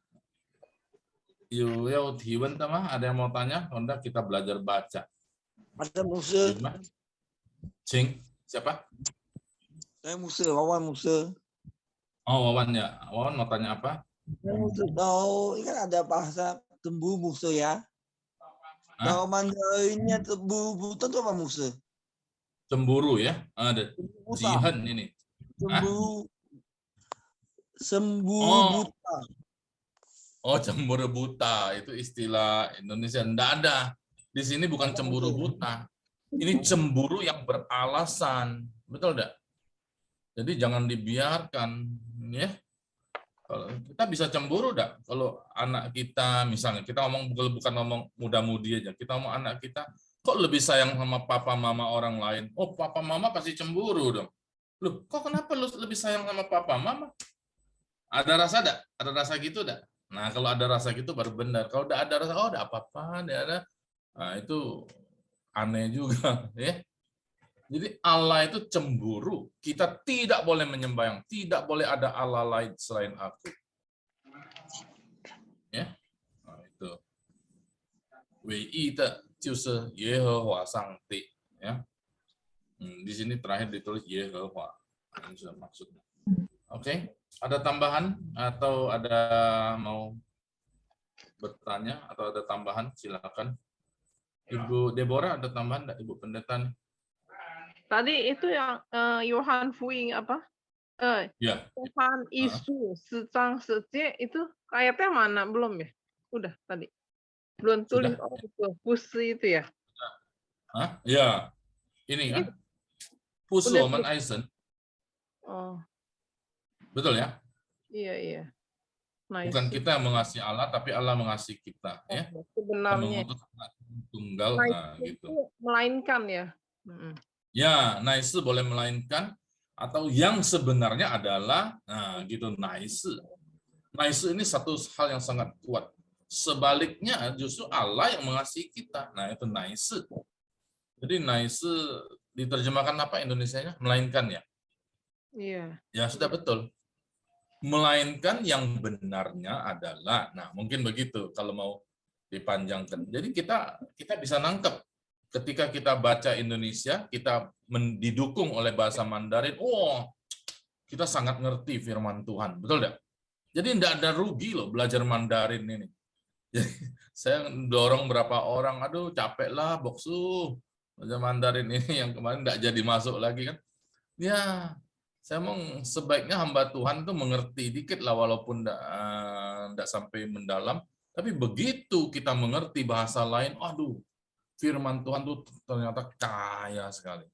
Ada yang mau tanya? Honda, kita belajar baca. Ada Musa. Cing, siapa? Saya Musa, Wawan Musa. Oh, Wawan ya. Wawan mau tanya apa? Saya Musa tahu, ini kan ada bahasa tembu Musa ya. Kalau Mandarinnya tembu buta itu apa Musa? Cemburu ya. Ada. Jihan ini. Sembuh buta. Oh, cemburu buta itu istilah Indonesia. Nggak ada. Di sini bukan cemburu buta. Ini cemburu yang beralasan. Betul nggak? Jadi jangan dibiarkan. Ya. Kalau kita bisa cemburu nggak? Kalau anak kita, misalnya, kita ngomong bukan ngomong muda-mudi aja. Kita ngomong anak kita, kok lebih sayang sama papa mama orang lain? Oh, papa mama pasti cemburu dong. Loh, kok kenapa lu lebih sayang sama papa mama? Ada rasa nggak? Ada rasa gitu nggak? Nah, kalau ada rasa gitu baru benar. Kalau udah ada rasa, oh, ada apa-apa, ada. Nah, itu aneh juga. Ya. Jadi Allah itu cemburu. Kita tidak boleh menyembah, tidak boleh ada Allah lain selain aku. Ya, nah, itu. Wei de jiushi Yehova Sangti. Ya. Di sini terakhir ditulis Yehova. Ini sudah maksudnya. Oke. Ada tambahan atau ada mau bertanya atau ada tambahan? Silakan. Ibu Deborah ada tambahan enggak, Ibu Pendeta? Tadi itu yang Yohan Fuing apa? Ya. Yohan Isu, Secang Sece itu ayatnya mana? Belum ya? Udah tadi. Belum tulis itu. Pusi itu ya? Hah? Ya. Ini kan. Pusoman Eisen. Oh. Betul ya? Iya, iya. Nice. Bukan kita yang mengasihi Allah, tapi Allah mengasihi kita. Ya. Sebenarnya. Tunggal, nah, gitu. Melainkan ya. Ya, nice boleh melainkan, atau yang sebenarnya adalah, nah gitu, nice. Nice ini satu hal yang sangat kuat. Sebaliknya justru Allah yang mengasihi kita. Nah itu nice. Jadi nice diterjemahkan apa Indonesianya? Melainkan ya? Iya. Ya sudah betul. Melainkan yang benarnya adalah, nah mungkin begitu kalau mau dipanjangkan. Jadi kita bisa nangkep. Ketika kita baca Indonesia, kita didukung oleh bahasa Mandarin, oh, kita sangat ngerti firman Tuhan. Betul tidak? Jadi tidak ada rugi loh belajar Mandarin ini. Jadi saya dorong berapa orang, aduh capek lah Boksu. Baca Mandarin ini yang kemarin nggak jadi masuk lagi kan. Ya, saya mau sebaiknya hamba Tuhan tuh mengerti dikit lah walaupun nggak sampai mendalam. Tapi begitu kita mengerti bahasa lain, aduh, firman Tuhan tuh ternyata kaya sekali.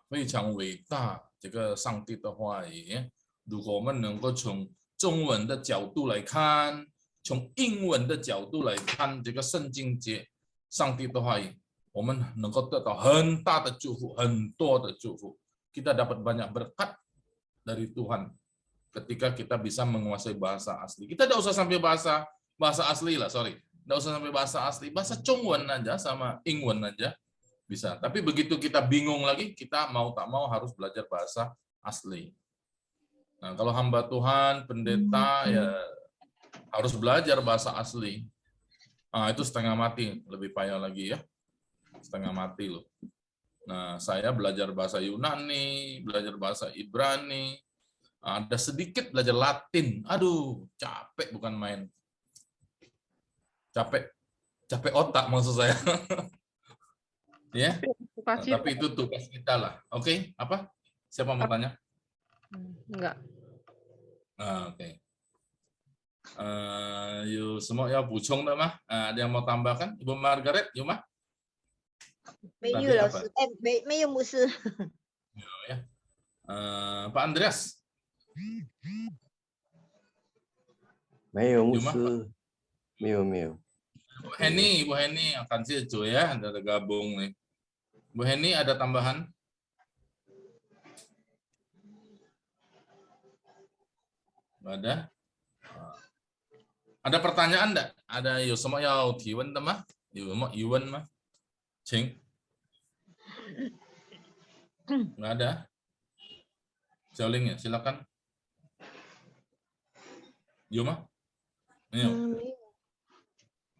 非常伟大，这个上帝的话语，如果我们能够从中文的角度来看，从英文的角度来看这个圣经节，上帝的话语，我们能够得到很大的祝福，很多的祝福。Kita dapat banyak berkat dari Tuhan ketika kita bisa menguasai bahasa asli. Kita tidak usah sampai bahasa asli lah, sorry. Tidak usah sampai bahasa asli, bahasa Zhongwen aja sama Ingwen aja bisa. Tapi begitu kita bingung lagi, kita mau tak mau harus belajar bahasa asli. Nah, kalau hamba Tuhan, pendeta, ya harus belajar bahasa asli. Nah, itu setengah mati, lebih payah lagi ya. Setengah mati loh. Nah, saya belajar bahasa Yunani, belajar bahasa Ibrani, ada sedikit belajar Latin. Aduh, capek bukan main. Capek otak maksud saya. Ya, tapi itu tugas kita lah. Oke, apa? Siapa mau tanya? Enggak. Oke. Yuk semua ya bucong dah mah. Ada yang mau tambahkan? Ibu Margaret, yuk mah. 没有老师，哎，没有牧师。 Ya. Pak Andreas. 没有牧 Yuk mah. 师，没有没有。 Ibu Heni akan sih ya, ada gabung nih. Bu Heni ada tambahan? Ada? Ada pertanyaan enggak? Ada yuk semua yang tiwen mah? Yuwen mah? Cing? Enggak ada? Xiaoling ya, silakan. Yuk mah?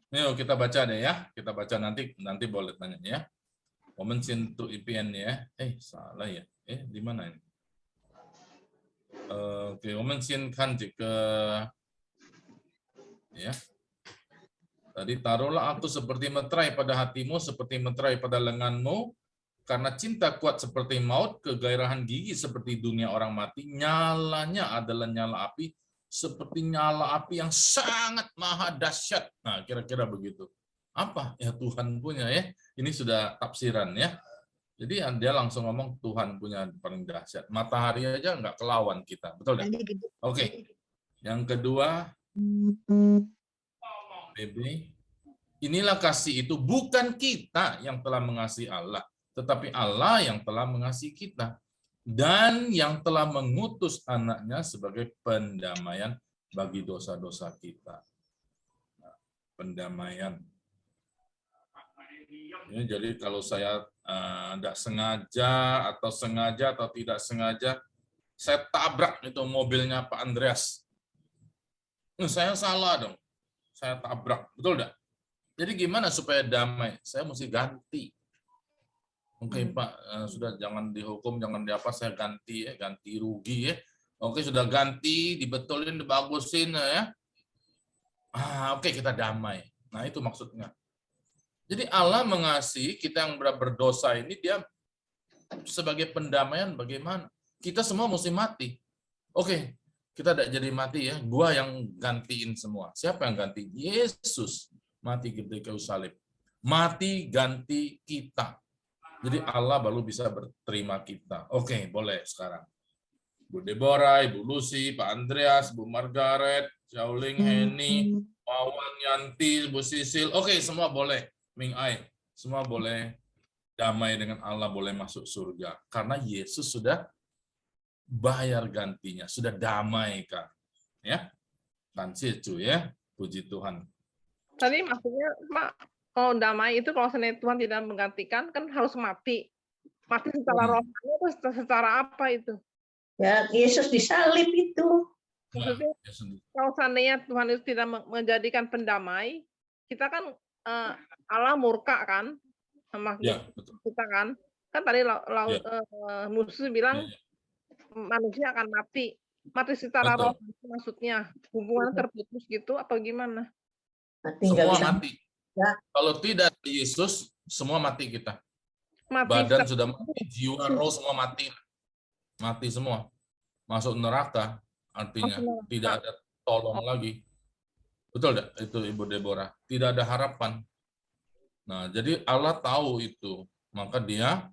Yuk kita baca deh ya. Kita baca nanti boleh tanya ya. Women sin to IPN ya. Salah ya. Di mana ini? Oke, women sin kan jika ya. Tadi taruhlah aku seperti meterai pada hatimu, seperti meterai pada lenganmu, karena cinta kuat seperti maut, kegairahan gigi seperti dunia orang mati, nyalanya adalah nyala api, seperti nyala api yang sangat maha dahsyat. Nah, kira-kira begitu. Apa ya Tuhan punya ya? Ini sudah tafsiran ya. Jadi dia langsung ngomong Tuhan punya paling dahsyat. Matahari aja nggak kelawan kita, betul ya? Oke. Yang kedua, Baby, inilah kasih itu bukan kita yang telah mengasihi Allah, tetapi Allah yang telah mengasihi kita dan yang telah mengutus anaknya sebagai pendamaian bagi dosa-dosa kita. Nah, pendamaian. Ya, jadi kalau saya tidak sengaja atau tidak sengaja, saya tabrak itu mobilnya Pak Andreas. Saya salah dong. Saya tabrak, betul enggak? Jadi gimana supaya damai? Saya mesti ganti. Oke Pak, sudah jangan dihukum, jangan diapa, saya ganti ya, ganti rugi ya. Oke sudah ganti, dibetulin, dibagusin ya. Oke kita damai. Nah itu maksudnya. Jadi Allah mengasihi kita yang berdosa ini, dia sebagai pendamaian bagaimana? Kita semua mesti mati. Oke, kita tidak jadi mati ya. Gua yang gantiin semua. Siapa yang ganti? Yesus mati di kayu salib. Mati ganti kita. Jadi Allah baru bisa berterima kita. Oke, boleh sekarang. Bu Deborah, Ibu Lucy, Pak Andreas, Bu Margaret, Xiaoling, Heni, Wawan, Yanti, Bu Sisil. Oke, semua boleh. Ming Ai, semua boleh damai dengan Allah, boleh masuk surga. Karena Yesus sudah bayar gantinya, sudah damaikan. Ya, kan situ ya, puji Tuhan. Tadi maksudnya Pak, kalau damai itu kalau seandainya Tuhan tidak menggantikan kan harus mati. Mati secara rohani atau secara apa itu? Ya, Yesus disalib itu. Maksudnya kalau seandainya Tuhan itu tidak menjadikan pendamai, kita kan Allah murka kan sama kita kan. Kan tadi Musa bilang manusia akan mati. Mati secara rohani maksudnya hubungan terputus gitu atau gimana? Semua mati. Kalau tidak ada Yesus, semua mati kita. Badan sudah mati, jiwa, roh semua mati. Mati semua. Masuk neraka, artinya tidak ada tolong lagi. Betul tidak? Itu Ibu Deborah. Tidak ada harapan. Nah, jadi Allah tahu itu. Maka dia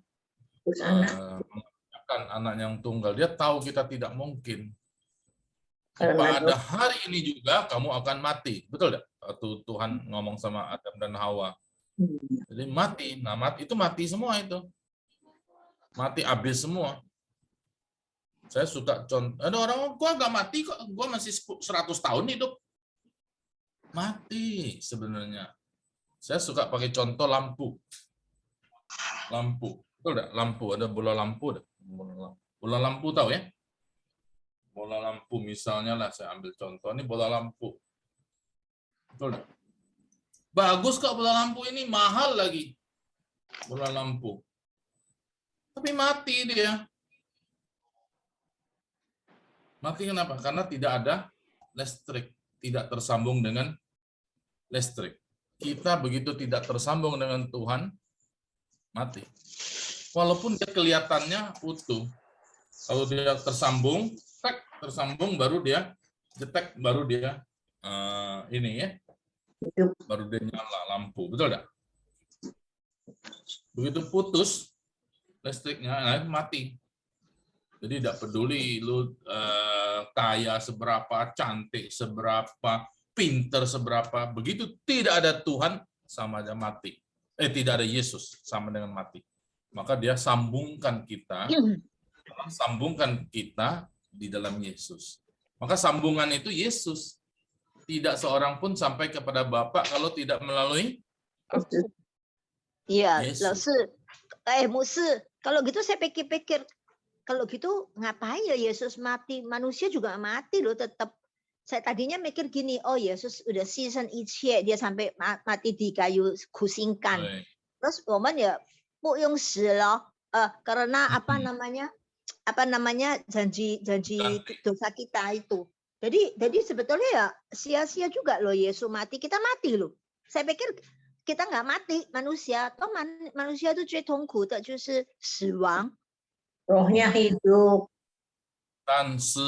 mengajarkan anak yang tunggal. Dia tahu kita tidak mungkin. Pada hari ini juga kamu akan mati. Betul tidak? Waktu Tuhan ngomong sama Adam dan Hawa. Jadi mati. Nah, mati itu mati semua itu. Mati habis semua. Saya suka contoh. Ada orang, gua gak mati kok. Gua masih 100 tahun hidup. Mati sebenarnya. Saya suka pakai contoh lampu. Lampu. Betul enggak? Lampu. Ada bola lampu. Bola lampu tahu ya? Bola lampu misalnya lah, saya ambil contoh. Ini bola lampu. Betul enggak? Bagus kok bola lampu ini. Mahal lagi. Bola lampu. Tapi mati dia. Mati kenapa? Karena tidak ada listrik. Tidak tersambung dengan listrik. Kita begitu tidak tersambung dengan Tuhan, mati. Walaupun dia kelihatannya utuh. Kalau dia tersambung, baru dia detek, baru dia ini ya, baru dia nyala lampu. Betul enggak? Begitu putus listriknya, mati. Jadi tidak peduli lu kaya seberapa, cantik seberapa, pinter seberapa, begitu tidak ada Tuhan sama aja mati. Tidak ada Yesus sama dengan mati. Maka dia sambungkan kita di dalam Yesus. Maka sambungan itu Yesus. Tidak seorang pun sampai kepada Bapa kalau tidak melalui Yesus. Musi, kalau gitu saya pikir-pikir, kalau gitu ngapain ya Yesus mati? Manusia juga mati loh tetap. Saya tadinya mikir gini, oh Yesus udah season icie, dia sampai mati di kayu kusingkan. Terus woman ya puyung loh, karena apa namanya janji dosa kita itu. Jadi sebetulnya ya sia-sia juga loh Yesus mati, kita mati loh. Saya pikir kita nggak mati manusia, toh manusia itu最痛苦的就是死亡。 Rohnya hidup. 但是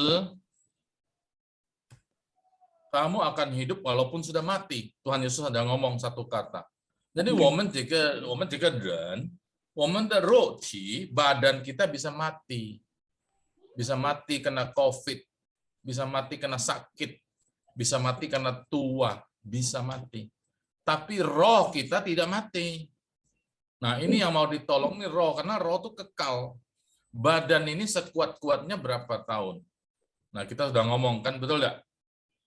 kamu akan hidup walaupun sudah mati. Tuhan Yesus ada ngomong satu kata. Jadi, 我们这个人，我们的肉体 badan kita bisa mati. Bisa mati kena COVID, bisa mati kena sakit, bisa mati karena tua, bisa mati. Tapi roh kita tidak mati. Nah, ini yang mau ditolong nih roh, karena roh itu kekal. Badan ini sekuat-kuatnya berapa tahun? Nah, kita sudah ngomong kan, betul nggak?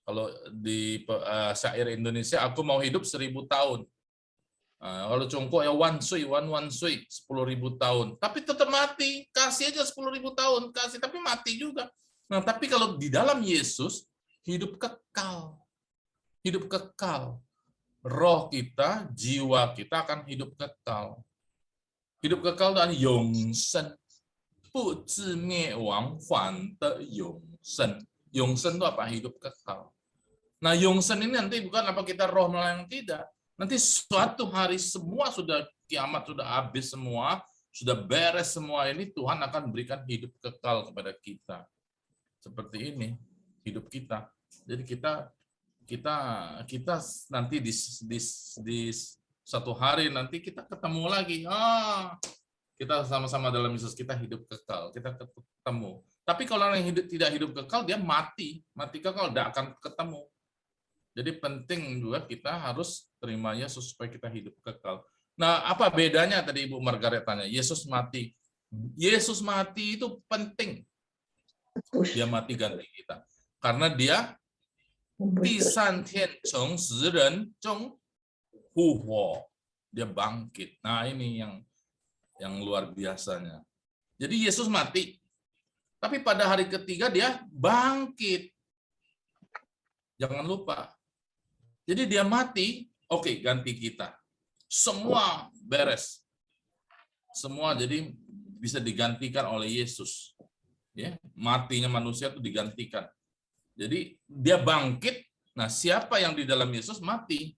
Kalau di syair Indonesia, aku mau hidup 1000 tahun. Kalau Congko ya wan sui 10.000 tahun. Tapi tetap mati. Kasih aja 10.000 tahun, kasih tapi mati juga. Nah, tapi kalau di dalam Yesus hidup kekal. Hidup kekal. Roh kita, jiwa kita akan hidup kekal. Hidup kekal dan yongsen. 不自灭亡反的永生. Yongsen itu apa? Hidup kekal. Nah, Yongsen ini nanti bukan apa kita roh melayang, tidak. Nanti suatu hari semua sudah kiamat, sudah habis semua, sudah beres semua ini, Tuhan akan berikan hidup kekal kepada kita. Seperti ini hidup kita. Jadi kita nanti di satu hari nanti kita ketemu lagi. Kita sama-sama dalam Yesus, kita hidup kekal, kita ketemu. Tapi kalau orang yang tidak hidup kekal, dia mati kekal, tidak akan ketemu. Jadi penting juga kita harus terima Yesus supaya kita hidup kekal. Nah, apa bedanya tadi Ibu Margaret tanya? Yesus mati. Yesus mati itu penting. Dia mati ganti kita. Karena dia dia bangkit. Nah, ini yang luar biasanya. Jadi Yesus mati. Tapi pada hari ketiga dia bangkit. Jangan lupa. Jadi dia mati, oke, ganti kita. Semua beres. Semua jadi bisa digantikan oleh Yesus. Ya, matinya manusia itu digantikan. Jadi dia bangkit. Nah, siapa yang di dalam Yesus mati?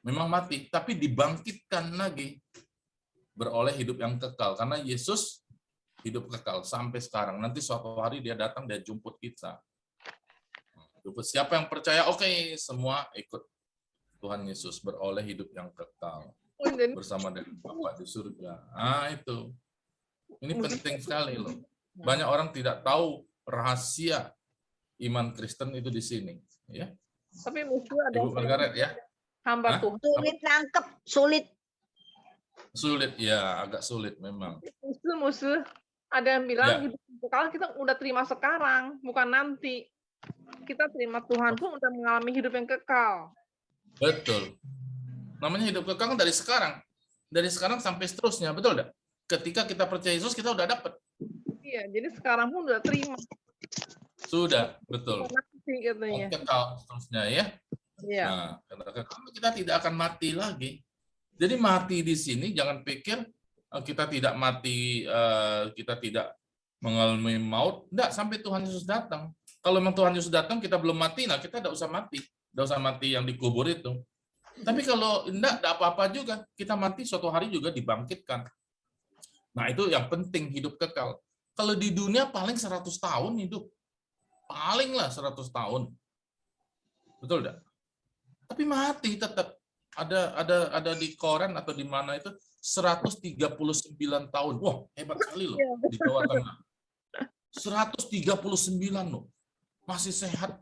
memang mati, tapi dibangkitkan lagi, beroleh hidup yang kekal. Karena Yesus hidup kekal sampai sekarang. Nanti suatu hari dia datang, dia jemput kita. Siapa yang percaya, oke, semua ikut Tuhan Yesus, beroleh hidup yang kekal bersama dengan Bapa di surga. Itu. Ini penting sekali loh. Banyak orang tidak tahu rahasia iman Kristen itu di sini. Ya. Tapi mesti ada Ibu Margaret ya. Hamba Tuhan. Sulit nangkep, sulit. Sulit ya, agak sulit memang. Musuh ada yang bilang hidup kekal kita udah terima sekarang, bukan nanti. Kita terima Tuhan pun udah mengalami hidup yang kekal. Betul. Namanya hidup kekal dari sekarang. Dari sekarang sampai seterusnya, betul enggak? Ketika kita percaya Yesus, kita udah dapat. Iya, jadi sekarang pun udah terima. Sudah, betul. Nanti katanya. Kekal seterusnya ya. Iya. Nah, kita tidak akan mati lagi. Jadi mati di sini jangan pikir kita tidak mati, kita tidak mengalami maut. Enggak, sampai Tuhan Yesus datang. Kalau memang Tuhan Yesus datang, kita belum mati, nah kita tidak usah mati. Tidak usah mati yang dikubur itu. Tapi kalau enggak apa-apa juga, kita mati suatu hari juga dibangkitkan. Nah itu yang penting, hidup kekal. Kalau di dunia paling 100 tahun hidup. Paling lah 100 tahun. Betul enggak? Tapi mati tetap. Ada di koran atau di mana itu 139 tahun. Wah, hebat sekali loh di Jawa Tengah. 139 loh. Masih sehat.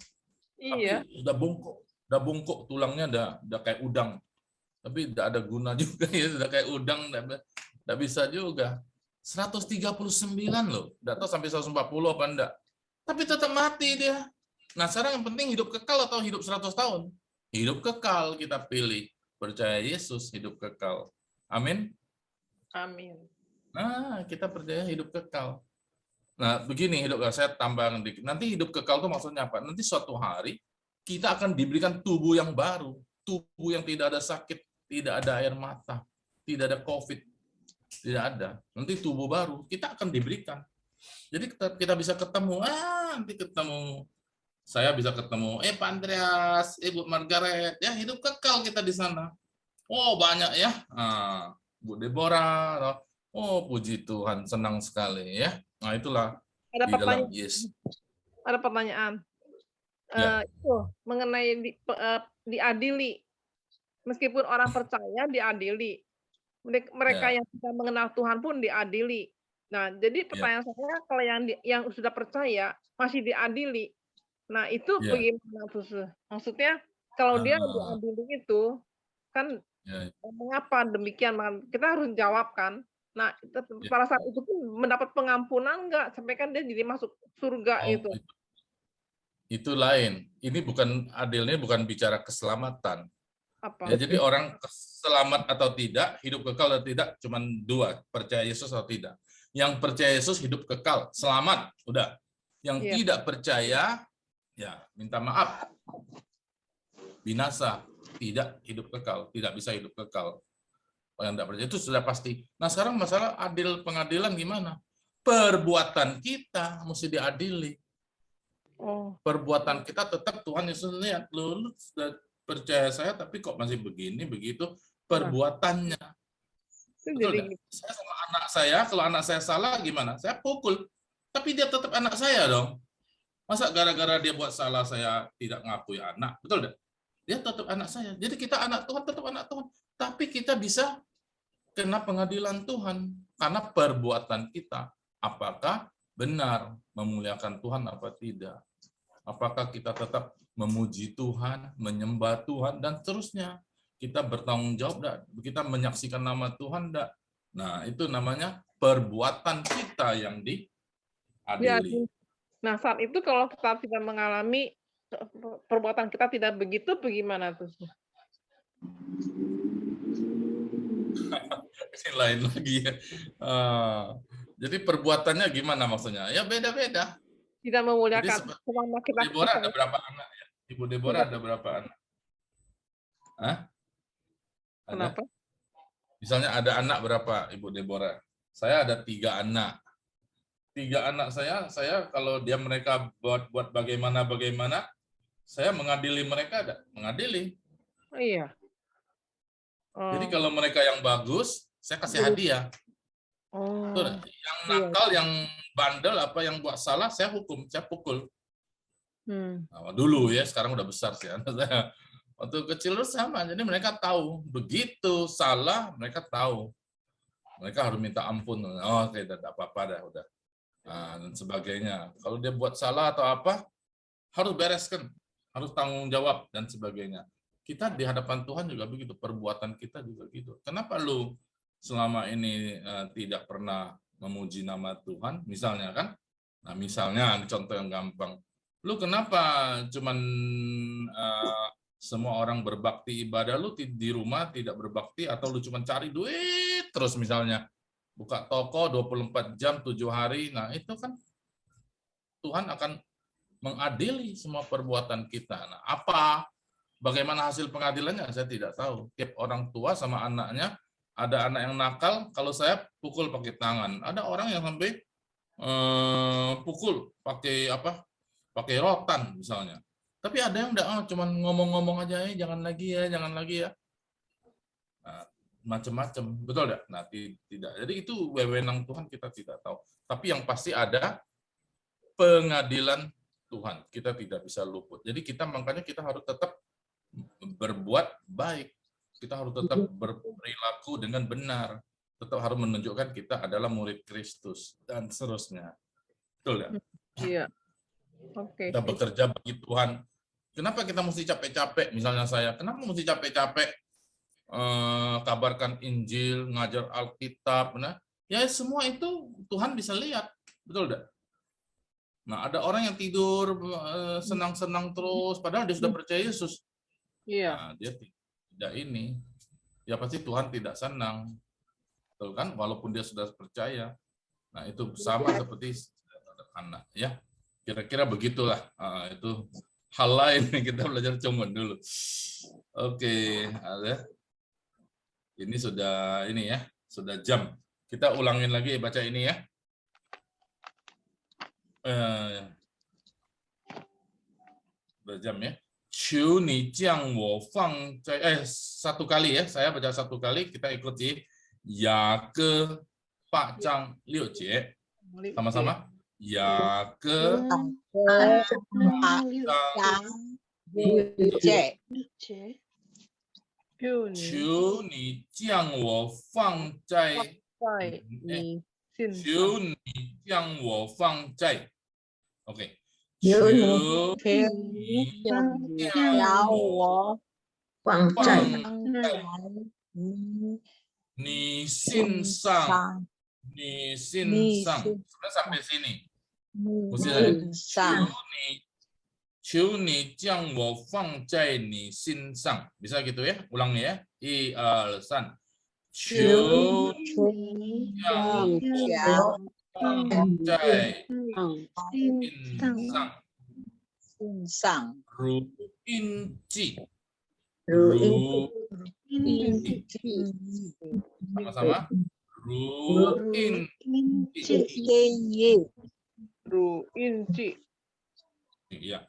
Iya. Tapi udah bungkuk tulangnya udah kayak udang. Tapi tidak ada guna juga ya, udah kayak udang enggak bisa juga. 139 loh. Enggak tahu sampai 140 apa enggak. Tapi tetap mati dia. Nah, sekarang yang penting hidup kekal atau hidup 100 tahun? Hidup kekal kita pilih. Percaya Yesus, hidup kekal. Amin. Amin. Nah, kita percaya hidup kekal. Nah, begini hidup kekal, saya tambahkan dikit. Nanti hidup kekal itu maksudnya apa? Nanti suatu hari kita akan diberikan tubuh yang baru, tubuh yang tidak ada sakit, tidak ada air mata, tidak ada COVID, tidak ada. Nanti tubuh baru kita akan diberikan. Jadi kita bisa ketemu, nanti ketemu. Saya bisa ketemu, Pak Andreas, Ibu Margaret, ya hidup kekal kita di sana. Oh banyak ya, Bu Deborah. Oh puji Tuhan, senang sekali ya. Nah itulah ada di dalam Yesus. Ada pertanyaan. Ya. Itu mengenai diadili. Meskipun orang percaya diadili. Mereka yang tidak mengenal Tuhan pun diadili. Nah, jadi pertanyaan saya kalau yang sudah percaya masih diadili. Nah, itu bagaimana tuh? Maksudnya kalau dia diadili itu kan mengapa demikian? Kita harus jawab kan. Nah, pada saat itu pun mendapat pengampunan enggak? Sampai kan dia jadi masuk surga itu. Itu lain. Ini bukan adilnya, bukan bicara keselamatan. Apa? Ya, jadi orang selamat atau tidak, hidup kekal atau tidak, cuma dua, percaya Yesus atau tidak. Yang percaya Yesus hidup kekal, selamat, udah. Yang tidak percaya, ya minta maaf. Binasa, tidak hidup kekal, tidak bisa hidup kekal. Yang tidak percaya itu sudah pasti. Nah sekarang masalah adil pengadilan gimana? Perbuatan kita mesti diadili. Perbuatan kita tetap Tuhan Yesus lihat, lu sudah percaya saya tapi kok masih begini begitu perbuatannya. Betul. Saya sama anak saya, kalau anak saya salah gimana? Saya pukul. Tapi dia tetap anak saya dong. Masa gara-gara dia buat salah saya tidak ngakui anak? Betul enggak? Dia tetap anak saya. Jadi kita anak Tuhan, tetap anak Tuhan. Tapi kita bisa kena pengadilan Tuhan karena perbuatan kita. Apakah benar memuliakan Tuhan apa tidak? Apakah kita tetap memuji Tuhan, menyembah Tuhan, dan seterusnya. Kita bertanggung jawab enggak? Kita menyaksikan nama Tuhan enggak? Nah, itu namanya perbuatan kita yang diadili. Nah, saat itu kalau kita tidak mengalami perbuatan kita tidak begitu, bagaimana tuh? Ini lain lagi ya. Jadi perbuatannya gimana maksudnya? Ya beda-beda. Tidak memuliakan. Ibu Deborah ada berapa anak ya? Ibu Deborah ada berapa anak? Hah? Kenapa? Misalnya ada anak berapa, Ibu Deborah? Saya ada 3 anak. 3 anak saya kalau mereka buat bagaimana, saya mengadili mereka, ada mengadili. Oh, iya. Jadi kalau mereka yang bagus, saya kasih hadiah. Tuh, yang nakal, yang bandel, apa yang buat salah, saya hukum, saya pukul. Nah, dulu ya, sekarang udah besar sih. Waktu kecil itu sama, jadi mereka tahu. Begitu salah, mereka tahu. Mereka harus minta ampun. Oh, tidak apa-apa dah, udah. Nah, dan sebagainya. Kalau dia buat salah atau apa, harus bereskan, harus tanggung jawab dan sebagainya. Kita di hadapan Tuhan juga begitu, perbuatan kita juga gitu. Kenapa lu selama ini tidak pernah memuji nama Tuhan? Misalnya kan, nah misalnya contoh yang gampang, lu kenapa cuman semua orang berbakti ibadah, lu di rumah tidak berbakti, atau lu cuman cari duit terus misalnya, buka toko 24 jam 7 hari, nah itu kan Tuhan akan mengadili semua perbuatan kita. Nah, bagaimana hasil pengadilannya saya tidak tahu. Tiap orang tua sama anaknya, ada anak yang nakal, kalau saya pukul pakai tangan. Ada orang yang sampai pukul pakai apa? Pakai rotan misalnya. Tapi ada yang enggak, cuman ngomong-ngomong aja, jangan lagi ya, jangan lagi ya. Nah, macam-macam, betul enggak? Nah, tidak. Jadi itu wewenang Tuhan, kita tidak tahu. Tapi yang pasti ada pengadilan Tuhan, kita tidak bisa luput. Jadi makanya kita harus tetap berbuat baik. Kita harus tetap berperilaku dengan benar. Tetap harus menunjukkan kita adalah murid Kristus dan seterusnya. Betul ya? Iya. Oke. Kita bekerja bagi Tuhan. Kenapa kita mesti capek-capek? Misalnya saya, kenapa mesti capek-capek kabarkan Injil, ngajar Alkitab? Nah, ya semua itu Tuhan bisa lihat. Betul enggak? Nah, ada orang yang tidur senang-senang terus, padahal dia sudah percaya Yesus. Iya. Nah, dia tidak ini. Ya pasti Tuhan tidak senang. Betul kan? Walaupun dia sudah percaya. Nah, itu sama seperti anak. Ya, kira-kira begitulah. Itu hal lain yang kita belajar cuman dulu. Oke, ada. Ini sudah sudah jam. Kita ulangin lagi baca ini ya. Berjam ya. Qiu ni jiang wo fang zai, satu kali ya, saya baca satu kali, kita ikuti. Ya ke 8章6节 sama-sama. Ya ke 8章6节 求你将我放在求你将我放在 OK 求你将我放在你心上你心上 sebenarnya sampai sini求你将我放在你心上 bisa gitu ya, ulang ya, 1 2 3求你将我放在心上如印记 sama-sama 如印记 iya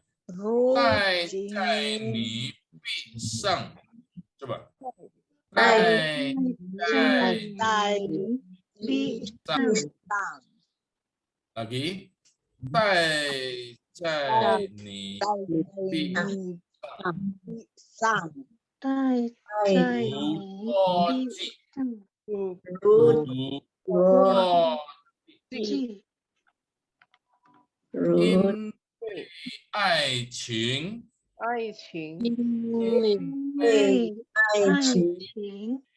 在你臂上 coba 在臂上 lagi 在你臂上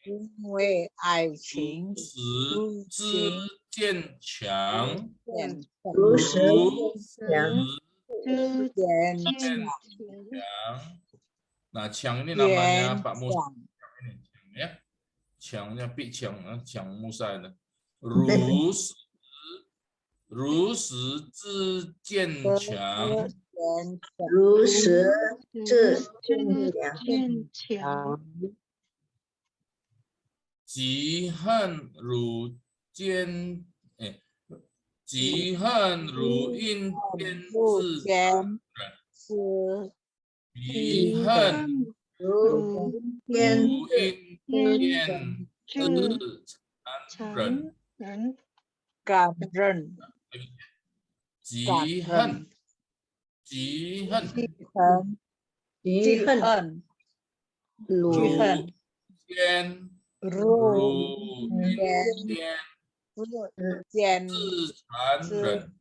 因为爱情如此之坚强 Nah, Chiang ini namanya Pak Musa ya. Chiangnya Pi Chiang, Chiang Musa itu. 如实之坚强 如实之坚强 嫉恨如坚嫉恨如阴间之人 嫉恨如阴厌之残忍，感人，嫉恨，嫉恨，嫉恨，如恨，天，如天，见自残忍，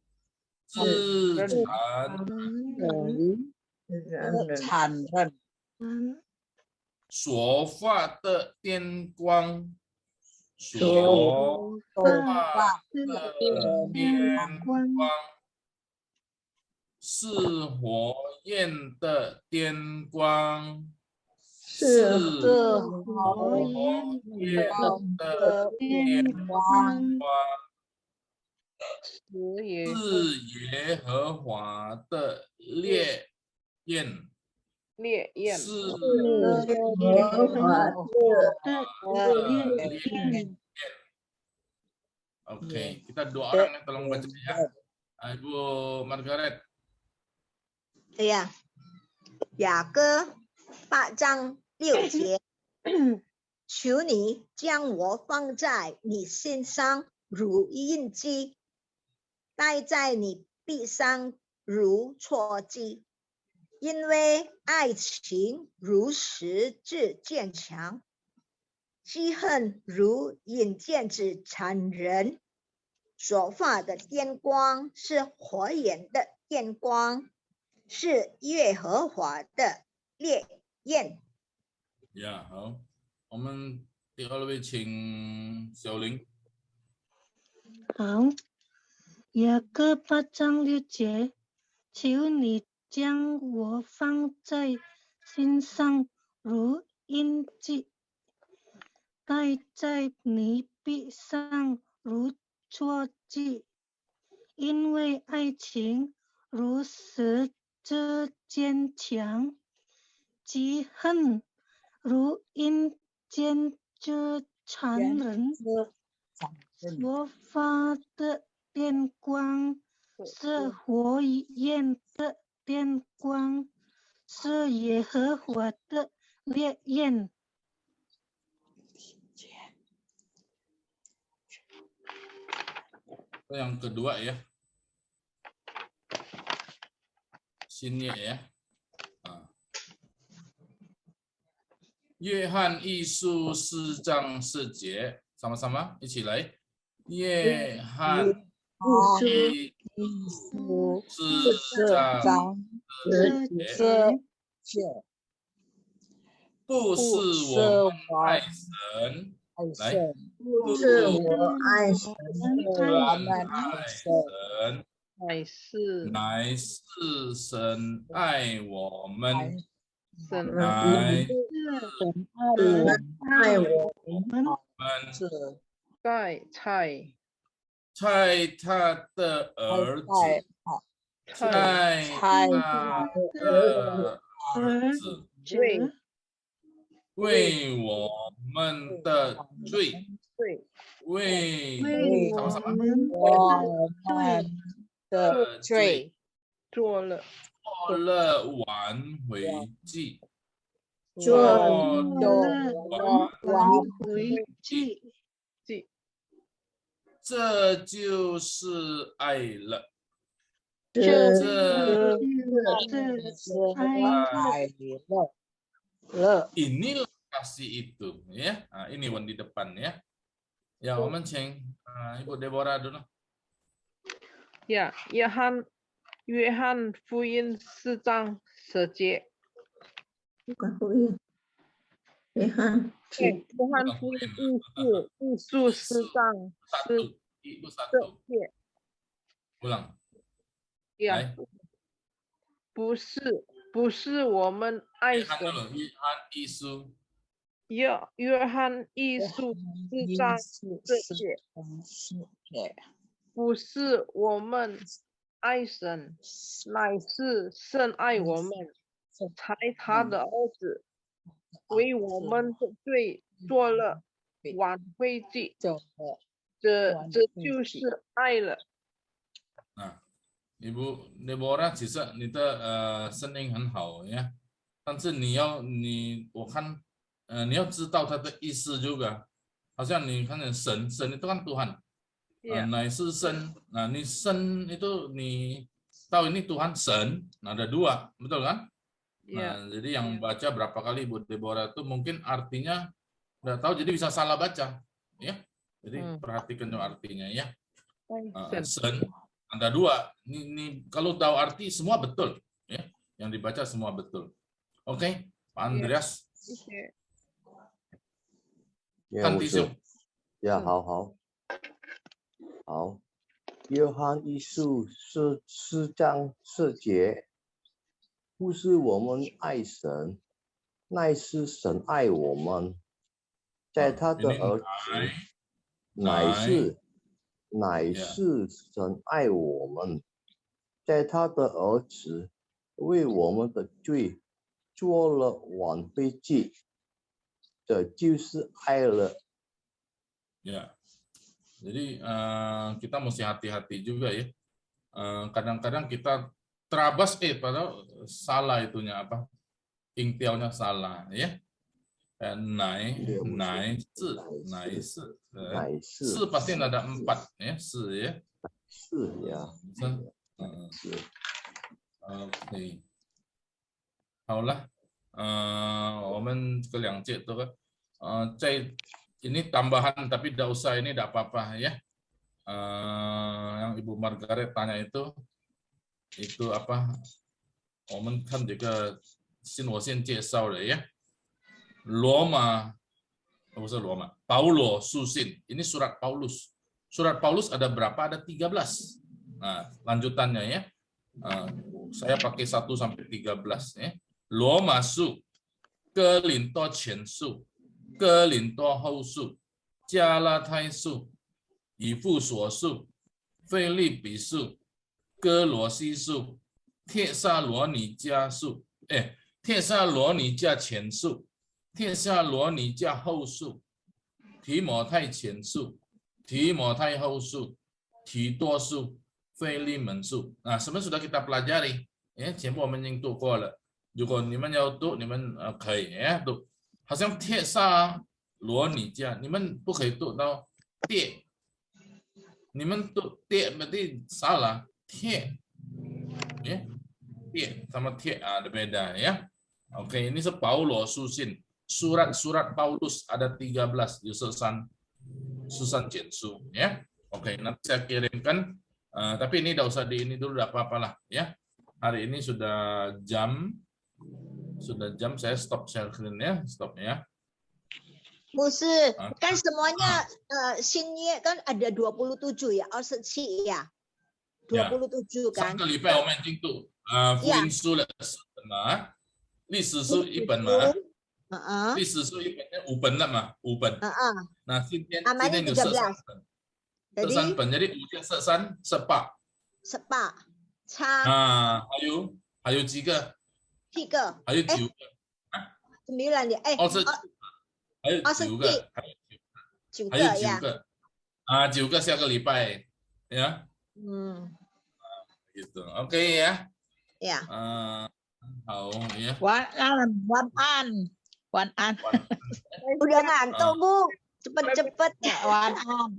自残忍，残忍，所发的电光，所发的电光，是火焰的电光，是火焰的电光，是耶和华的烈焰，烈焰，是耶和华的烈焰。 Oke, kita dua orang nih, tolong baca ya. Ibu Margaret. 呀，雅歌8章6节，求你将我放在你心上如印记，戴在你臂上如戳记，因为爱情如十字坚强，嫉恨如引箭之残忍，所发的电光是火焰的电光，是耶和华的烈焰。Ya, 好，我们第二位请小玲。好，雅歌8章6节，求你将我放在心上如印记，戴在你臂上如戳记，因为爱情如十字坚强，嫉恨如引箭之残忍，所发的电光是火焰的电光，是耶和华的烈焰。Yang kedua ya, sini ya. Nah. 约翰一书4章4节， sama-sama 一起来。约翰一书4章4节，不是我们爱神，来，不是我爱神，乃是神爱我们，乃爱我们，在他的儿子，在他的儿子为我们的罪，为我们的罪做了挽回祭，做挽回祭，这就是爱了。这爱了。 Inilah kasih itu, ya. Nah, ini Wan di depan ya. Ya,我们请Ibu Deborah dulu. 呀，约翰福音4章10节。 bukan福音，约翰福音艺术4章10节。 Ulang. 呀，不是我们爱神。约翰一书4章10节，不是我们爱神，乃是神爱我们，才他的儿子为我们的罪做了挽回祭，这就是爱了。 Nah, Ibu Deborah 其实你的声音很好呀，但是我看你要知道它的意思juga. 好像你看神itu kan Tuhan. Nah, itu sen. Nah, ini sen itu ni tahu ini Tuhan sen. Nah, ada dua, betul kan? Nah, jadi yang baca berapa kali Ibu Deborah itu mungkin artinya nggak tahu, jadi bisa salah baca, ya. Jadi perhatikan artinya ya. Sen ada dua. Ini kalau tahu arti semua betul, ya. Yang dibaca semua betul. Oke, Pak Andreas. 看弟兄。好。约翰一书4章4节，不是我们爱神，乃是神爱我们，在他的儿子，乃是神爱我们，在他的儿子为我们的罪做了挽回祭，这就是爱了。 Ya, jadi kita mesti hati-hati juga ya. Kadang-kadang kita terabas padahal salah itunya apa? Ingtiaunya salah ya. Nai si pasti ada 4 ya, si ya. Ya. OK， 好了，我们这个2节这个，ini tambahan tapi tidak usah, ini tidak apa-apa ya. Yang Ibu Margaret tanya itu apa? 我们看这个信我先介绍了ya. 罗马 不是罗马，保罗书信. Ini surat Paulus. Surat Paulus ada berapa? Ada 13. Nah, lanjutannya ya. Saya pakai 1 sampai 13 ya. 罗马书、哥林多前书、哥林多后书、加拉太书、以弗所书、腓立比书、哥罗西书、帖撒罗尼迦书、帖撒罗尼迦前书、帖撒罗尼迦后书、提摩太前书、提摩太后书、提多书、腓利门书. Nah, sebenarnya sudah kita pelajari, ya, 全部我们已经读过了。如果你们要读，你们可以呀读。好像帖撒罗尼迦，你们不可以读到帖，你们读帖berarti salah. Tie, ya, tie sama tie ada beda ya. Oke, ini Paulo susin, surat-surat Paulus ada 13 di Susan Jensu ya. Oke, nanti saya kirimkan. Tapi ini tidak usah di ini dulu, tidak apa-apalah ya. Hari ini sudah jam saya stop share screen ya, stop ya. 牧师，kan semuanya Xinye kan ada 27 ya, 27 ya. 27 kan. 上个礼拜我们已经读福音书了4本嘛，历史书1本嘛，历史书1本5本了嘛，5本。那今天有13本。13本, jadi 5加13 14. 14. 还有几个？7个。还有9个。9ya. 还有9个。还有9个。9个下个礼拜ya. Gitu. Oke ya. Ya. 好ya. 晚安。 Udah ngantuk, Bu. Cepet-cepet.晚安。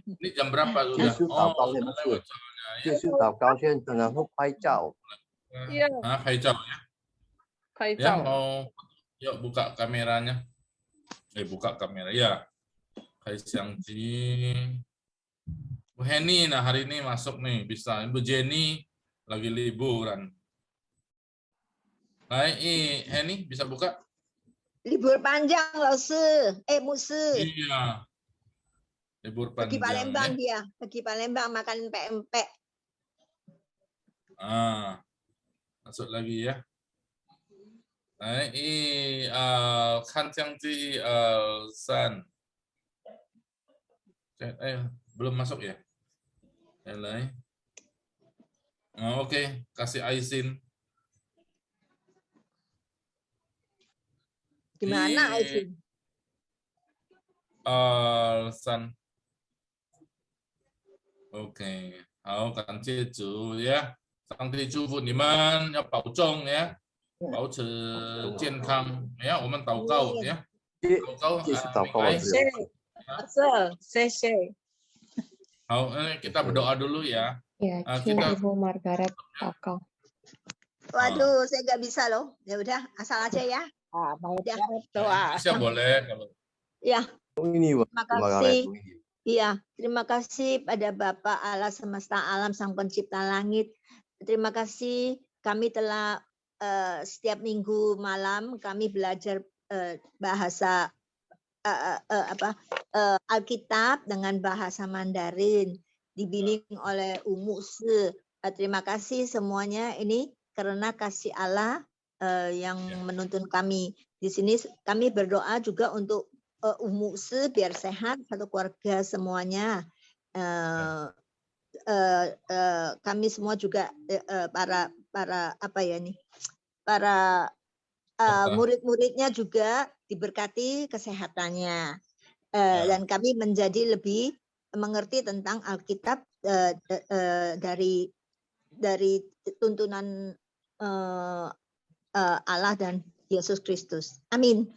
Ini jam berapa sudah? 就是祷告先生，然后拍照。拍照ya. 拍 Ya 照。 mau yuk buka kameranya. Buka kamera ya. Hai Xiangji. Bu Henny, nah hari ini masuk nih, bisa. Ibu Jenny lagi liburan. Hai Henny, bisa buka? Libur panjang loh, Musi. Iya. Libur panjang. Pergi Palembang ya. Dia, pergi Palembang makan PMP. Masuk lagi ya. Kan Xiangji San. Belum masuk ya? Oke, kasih Aisin. Gimana Aisin? San. OK， 好，感谢主呀！上帝祝福你们，要保重呀！保持健康。呀，我们祷告呀，祷告祷告。谢谢。好, kita berdoa dulu ya. Ya, Ibu Margaret Takal. Waduh, saya nggak bisa loh. Ya udah, asal aja ya. Margaret doa. Bisa boleh kalau. Ya. Terima kasih. Iya, terima kasih pada Bapa Allah semesta alam Sang Pencipta langit. Terima kasih kami telah setiap minggu malam kami belajar bahasa Alkitab dengan bahasa Mandarin dibimbing oleh Umu Se. Terima kasih semuanya ini karena kasih Allah yang menuntun kami. Di sini kami berdoa juga untuk Umu Se biar sehat satu keluarga semuanya. Kami semua juga para murid-muridnya juga diberkati kesehatannya dan kami menjadi lebih mengerti tentang Alkitab dari tuntunan Allah dan Yesus Kristus. Amin.